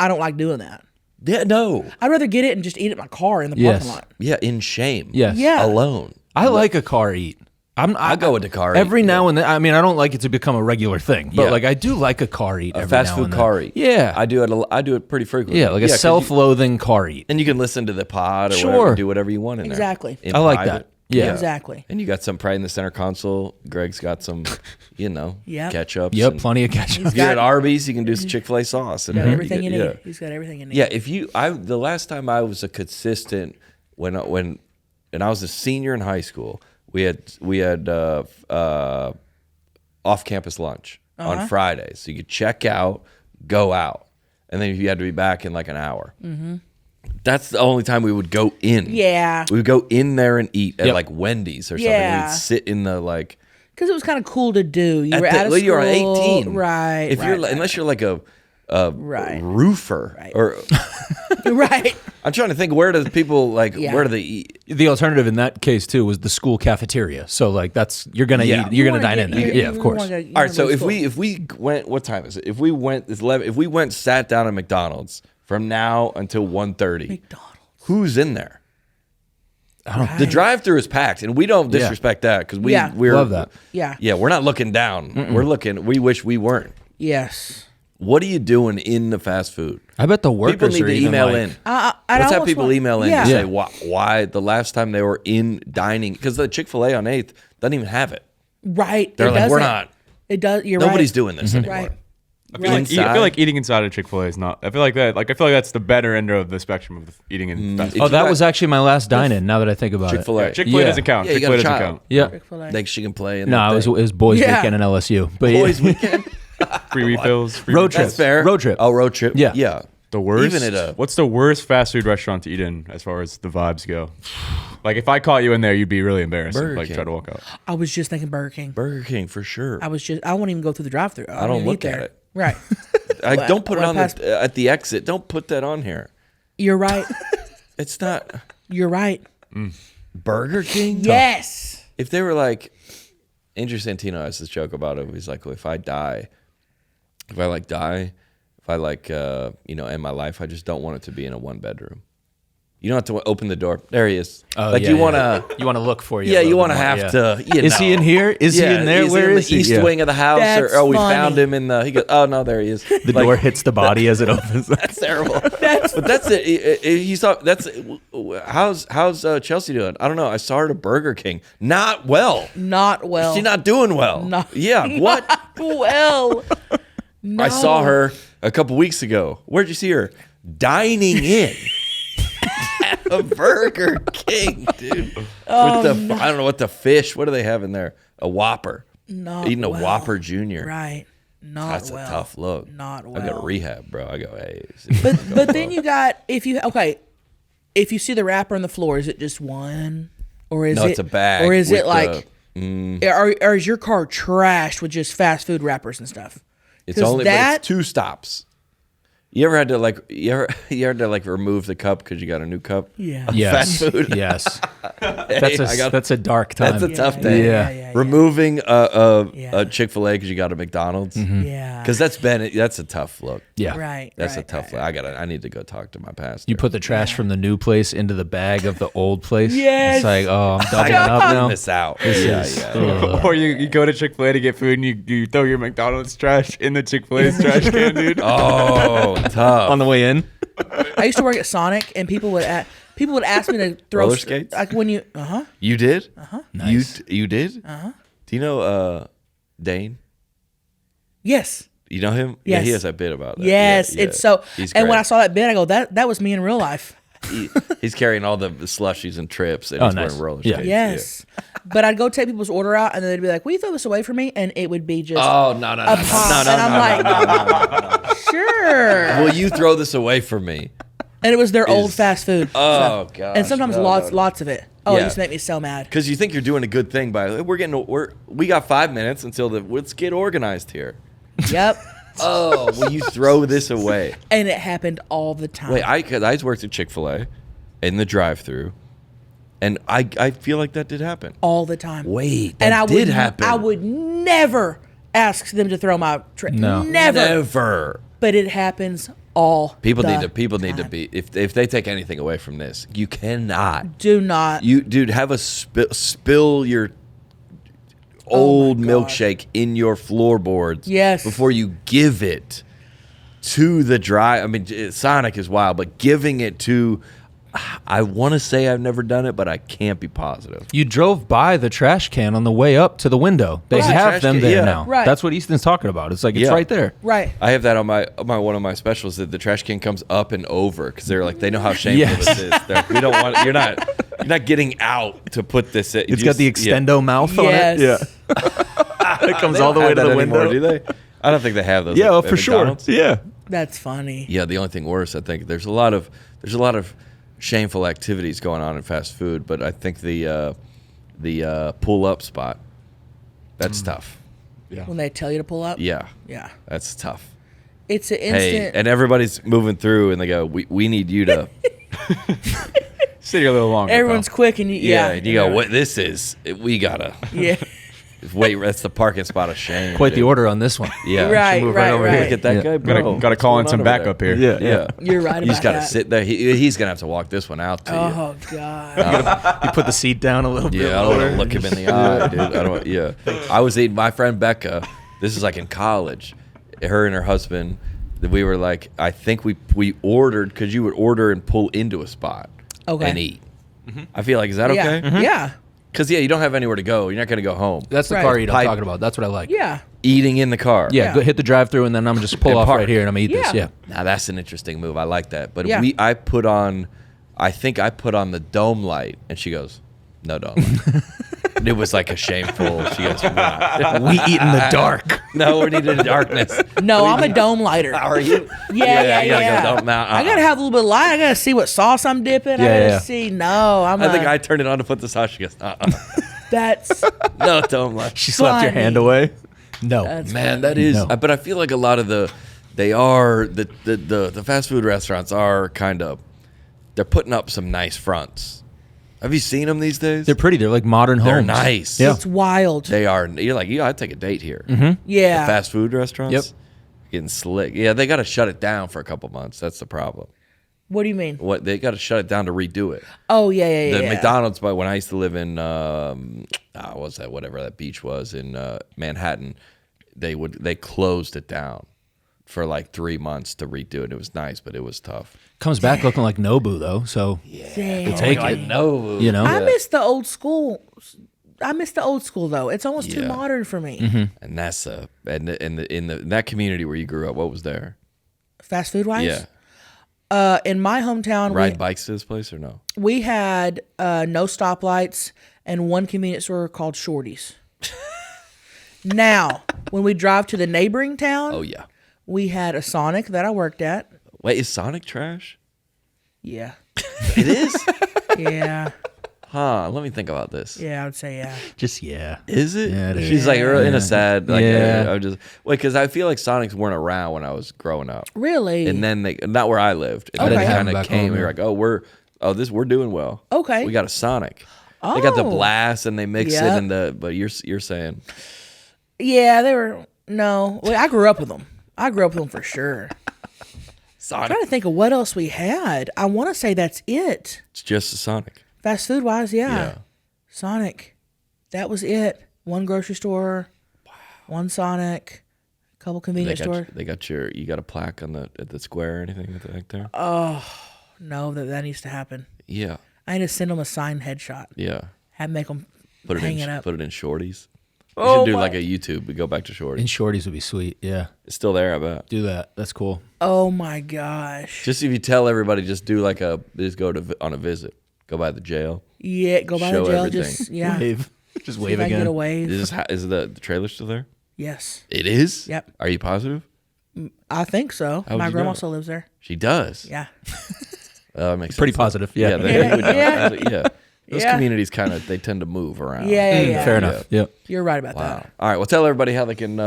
don't like doing that. Yeah, no. I'd rather get it and just eat it in my car in the Yes. parking lot. Yeah, in shame. Yes. Yeah. Alone. I like a car eat. I go with the car every eat, now and then. I mean, I don't like it to become a regular thing, but Yeah. like I do like a car eat. A every fast now food and then. car eat. Yeah, I do it pretty frequently. yeah, like a 'cause self-loathing car eat. and you can listen to the pod or Sure. whatever, do whatever you want in Exactly. there. In I like private. that. Yeah. Exactly. And you got some pride in the center console. Greg's got some, Yep. ketchup. Yep, plenty of ketchup. If you're at Arby's, you can do some Chick-fil-A sauce. And Got everything you need. yeah. He's got everything you need. Yeah, the last time I was a consistent when I was a senior in high school, we had off-campus lunch on Fridays, so you could check out, go out, and then you had to be back in like an hour. Mm-hmm. That's the only time we would go in. Yeah. We would go in there and eat at Yep. like Wendy's or something. Yeah. We'd sit in the like. Because it was kind of cool to do. You were At out of the, school. you're 18, Right. If you're unless you're like a Right. roofer or Right. I'm trying to think where do people Yeah. where do they eat? The alternative in that case too was the school cafeteria. So like you're gonna Yeah. eat, you're You gonna wanna dine get- in there. you- Yeah, of you course. wanna go- you All right, wanna so go to if we went, what time is it? If we went, it's 11. If we went, sat down at McDonald's from now until 1:30, McDonald's. who's in there? Right. The drive-through is packed, and we don't disrespect that because Yeah. we're Love that. Yeah. Yeah, we're not looking down. We're looking. We wish we weren't. Yes. What are you doing in the fast food? I bet the People workers need are to even email like, in. I'd Let's have almost people want- email in yeah. to say Yeah. why the last time they were in dining because the Chick-fil-A on 8th doesn't even have it. Right. They're It like, we're doesn't. not. It does. You're Nobody's right. doing this anymore. Right. I feel like eating inside of Chick-fil-A is not. I feel like that's the better end of the spectrum of eating in fast food. Oh, that got- was actually my last dine-in. Now that I think about Chick-fil-A. it. Chick-fil-A Yeah. doesn't count. Yeah, you Chick-fil-A got a doesn't child. count. Yeah. Chick-fil-A. Think she can play in No, that it thing. was boys' Yeah. weekend in LSU. But Boys yeah. weekend. Free refills. Free Road refills. trip. That's fair. Road trip. Oh, road trip. Yeah. Yeah. The worst. Even at a What's the worst fast food restaurant to eat in as far as the vibes go? Like if I caught you in there, you'd be really embarrassed. Burger Like King. try to walk out. I was just thinking Burger King. Burger King for sure. I won't even go through the drive-through. I don't even look eat at there. it. Right. I don't put it when on I pass- at the exit. Don't put that on here. You're right. It's not You're right. Burger King. Yes. If they were like, Andrew Santino has this joke about it. He's like, well, if I end my life, I just don't want it to be in a 1-bedroom. You don't have to open the door. There he is. Oh, like yeah, you yeah, want yeah. to. You want to look for you. Yeah, a you little want to bit more, have yeah. to. Is he in here? Is he in there? He's Where in is the he? east Yeah. wing of the house? That's we funny. found him in the. He goes, oh no, there he is. The door hits the body as it opens. That's terrible. But that's it. He's how's Chelsea doing? I don't know. I saw her at a Burger King. Not well. Not well. She's not doing well. No. Yeah. What? well. No. I saw her a couple weeks ago. Where'd you see her? Dining in at a Burger King, dude. I don't know what the fish. What do they have in there? A Whopper. Not Eating a well. Whopper Junior. Right. That's well. a tough look. Not well. I go to rehab, bro. I go, hey. But then you got if you see the wrapper on the floor, is it just one, or is it's a bag, or is it with or is your car trashed with just fast food wrappers and stuff? It's only but it's 2 stops. You ever had to remove the cup because you got a new cup? Yeah. Yes. Fast food. Yes. That's a dark time. That's a tough day. Yeah. Removing a Chick-fil-A because you got a McDonald's. Yeah. Because that's a tough look. Yeah. Right. That's right, a tough look. I need to go talk to my pastor. You put the trash from the new place into the bag of the old place. Yes. It's like, oh, I'm doubling up now. Miss out. Yeah. Or you go to Chick-fil-A to get food and you throw your McDonald's trash in the Chick-fil-A's trash can, dude. Oh, tough. On the way in. I used to work at Sonic, and people would ask me to throw roller skates. Like when you You did? Nice. You did? Do you know Dane? Yes. You know him? Yes. Yeah, he has that bit about that. Yes, Yeah, it's so. He's and when great. I saw that bit, I go, that was me in real life. He's carrying all the slushies and trips, and Oh, he's nice. wearing roller Yeah. skates. Yes. But I'd go take people's order out, and then they'd be like, "Will you throw this away for me?" And it would be just Oh no a pop, and I'm like, "Sure." Will you throw this away for me? And it was their old fast food. Oh god. And sometimes lots of it. Oh, Yeah. it used to make me so mad. Because you think you're doing a good thing by we got 5 minutes until let's get organized here. Yep. Oh, will you throw this away? And it happened all the time. Wait, I worked at Chick-fil-A in the drive-thru, and I feel like that did happen. all the time. Wait, and that did happen. I would never ask them to throw my tray. No. Never. But it happens all People the need to time. be if they take anything away from this, you cannot. Do not. Dude, have a spill your old God. milkshake in your floorboards. Yes. Before you give it to the dry. I mean, Sonic is wild, but giving it to. I want to say I've never done it, but I can't be positive. You drove by the trash can on the way up to the window. They Right. have Trash them can, there yeah. now. Right. That's what Easton's talking about. It's like, it's Yeah. right there. Right. I have that on my one of my specials that the trash can comes up and over because they're like they know how shameful Yes. this is. We don't want you're not getting out to put this in. It's got the extendo mouth on it. Yes. Yeah. It comes They all the don't way to have the that window. anymore, do they? I don't think they have those. Yeah, at for sure. McDonald's. Yeah. That's funny. Yeah, the only thing worse, I think there's a lot of shameful activities going on in fast food, but I think the pull up spot, that's tough. When they tell you to pull up. Yeah, Yeah. that's tough. It's an Hey, instant. and everybody's moving through, and they go, "We need you to." Sit here a little longer. Everyone's quick, and and you go, "What this is? We gotta Yeah. wait." That's the parking spot of shame. Quite the dude. order on this one. Yeah, Right, Move right, over right. here. Look at that Yeah. guy, bro. Gotta What's call in going some on over backup there? here. Yeah. You're right You about just gotta that. sit there. He's gonna have to walk this one out to you. Oh God. You put the seat down a little bit. Yeah, I don't want to look him in the eye, dude. I don't. Yeah, I was eating my friend Becca. This is like in college. Her and her husband. We were like, I think we ordered because you would order and pull into a spot Okay. and eat. I feel like is that Yeah. okay? Yeah. Because you don't have anywhere to go. You're not gonna go home. That's the Right. car eat I'm Pipe. talking about. That's what I like. Yeah. Eating in the car. Yeah, Yeah. go hit the drive-through and then I'm just pull And off park. right here and I'm gonna eat this. Yeah. Yeah. Now that's an interesting move. I like that. But Yeah. I put on the dome light, and she goes, "No dome light." It was like a shameful. She goes, "We're not." We eat in the dark. "No, we needed darkness." No, I'm a dome lighter. How are you? Yeah. you gotta go dome. Nah, I gotta have a little bit of light. I gotta see what sauce I'm dipping. I Yeah, gotta yeah. see. No, I'm. I think I turned it on to put the sauce. She goes, That's "No dome light." She slapped your Funny. hand away. No. That's Man, that is. No. But I feel like a lot of the fast food restaurants are kind of they're putting up some nice fronts. Have you seen them these days? They're pretty. They're like modern homes. They're nice. Yeah. it's wild. They are. You're like, I'd take a date here. Yeah. The fast food restaurants. Yep. Getting slick. Yeah, they got to shut it down for a couple months. That's the problem. What do you mean? What they got to shut it down to redo it. Oh yeah. The McDonald's, but when I used to live in, what was that? Whatever that beach was in Manhattan, they closed it down for like 3 months to redo it. It was nice, but it was tough. Comes back looking like Nobu though, so Damn. take it. No, You know? I miss the old school. I miss the old school though. It's almost too Yeah. modern for me. and that's in that community where you grew up. What was there? Fast food wise. Yeah, In my hometown, ride bikes to this place or no? we had no stoplights and one convenience store called Shorty's. Now, when we drive to the neighboring town, Oh yeah. we had a Sonic that I worked at. Wait, is Sonic trash? Yeah. It is? Yeah. Huh. Let me think about this. Yeah, I would say yeah. Just yeah. Is it? Yeah, it is. She's like in a sad. Like, Yeah. I just wait because I feel like Sonics weren't around when I was growing up, Really? and then they not where I lived. And Okay. then they Have kind them of back came. home, We were yeah. like, we're doing well. Okay. We got a Sonic. They got the Oh. blast and they mix Yep. it in the. But you're saying Yeah, they were. No. Well, I grew up with them. For sure. I'm trying to think of what else we had. I want to say that's it. it's just a Sonic. Fast food wise, yeah. Yeah. Sonic. That was it. One grocery store. Wow. One Sonic. A couple convenience stores. They got you got a plaque on at the square or anything at the back there? No, that needs to happen. Yeah. I need to send them a signed headshot. Yeah. Have make them Put it hang in it up. put it in Shorties. We Oh should do my- like a YouTube. We go back to Shorties. And shorties would be sweet. Yeah. It's still there, I bet. Do that. That's cool. Oh my gosh. Just if you tell everybody, just do like just go on a visit. Go by the jail. Yeah, go by Show the jail. everything. Just yeah. Wave. Just See wave if I can get a again. wave. Is the trailer still there? Yes. It is? Yep. Are you positive? I think so. How would My you grandma know? still lives there. She does. Yeah. That makes Pretty sense. positive. Yeah. Yeah. Those Yeah. communities they tend to move around. Yeah. Fair enough. Yep. You're right about Wow. that. All right. Well, tell everybody how they can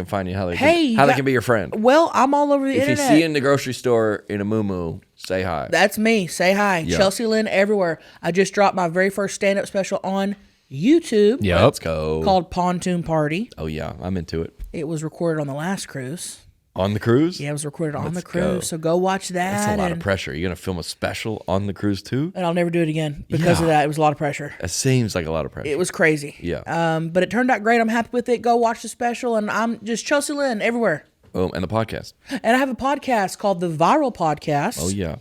find you. How they Hey, how they you can be your friend. Well, I'm all over the If you internet. see you in the grocery store in a moo say hi. That's me. Say hi. Yeah. Chelcie Lynn everywhere. I just dropped my very first stand-up special on YouTube Yep. Let's go. called Pontoon Party. Oh yeah, I'm into it. It was recorded on the last cruise. On the cruise? Yeah, it was recorded on the Let's cruise. go. So go watch that. That's a lot of and, pressure. You're gonna film a special on the cruise too? and I'll never do it again because of Yeah. that. It was a lot of pressure. That seems like a lot of pressure. It was crazy. Yeah. But it turned out great. I'm happy with it. Go watch the special, and I'm just Chelcie Lynn everywhere. And the podcast. And I have a podcast called The Viral Podcast. Oh yeah.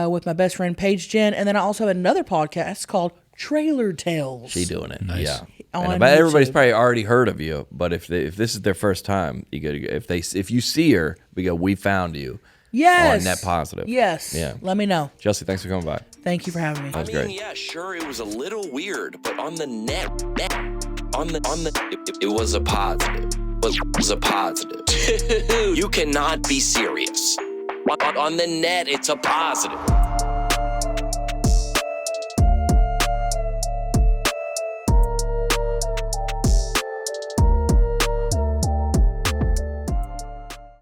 With my best friend Paige Jen, and then I also have another podcast called Trailer Tales. She doing it. Nice. Yeah. On And I bet everybody's YouTube. probably already heard of you, but if this is their first time, you go if you see her, we found you. Yes. On Net Positive. Yes. Yeah. Let me know. Chelcie, thanks for coming by. Thank you for having me. That was great. Yeah, sure, it was a little weird, but on the net, it was a positive. It was a positive. You cannot be serious. On the net, it's a positive.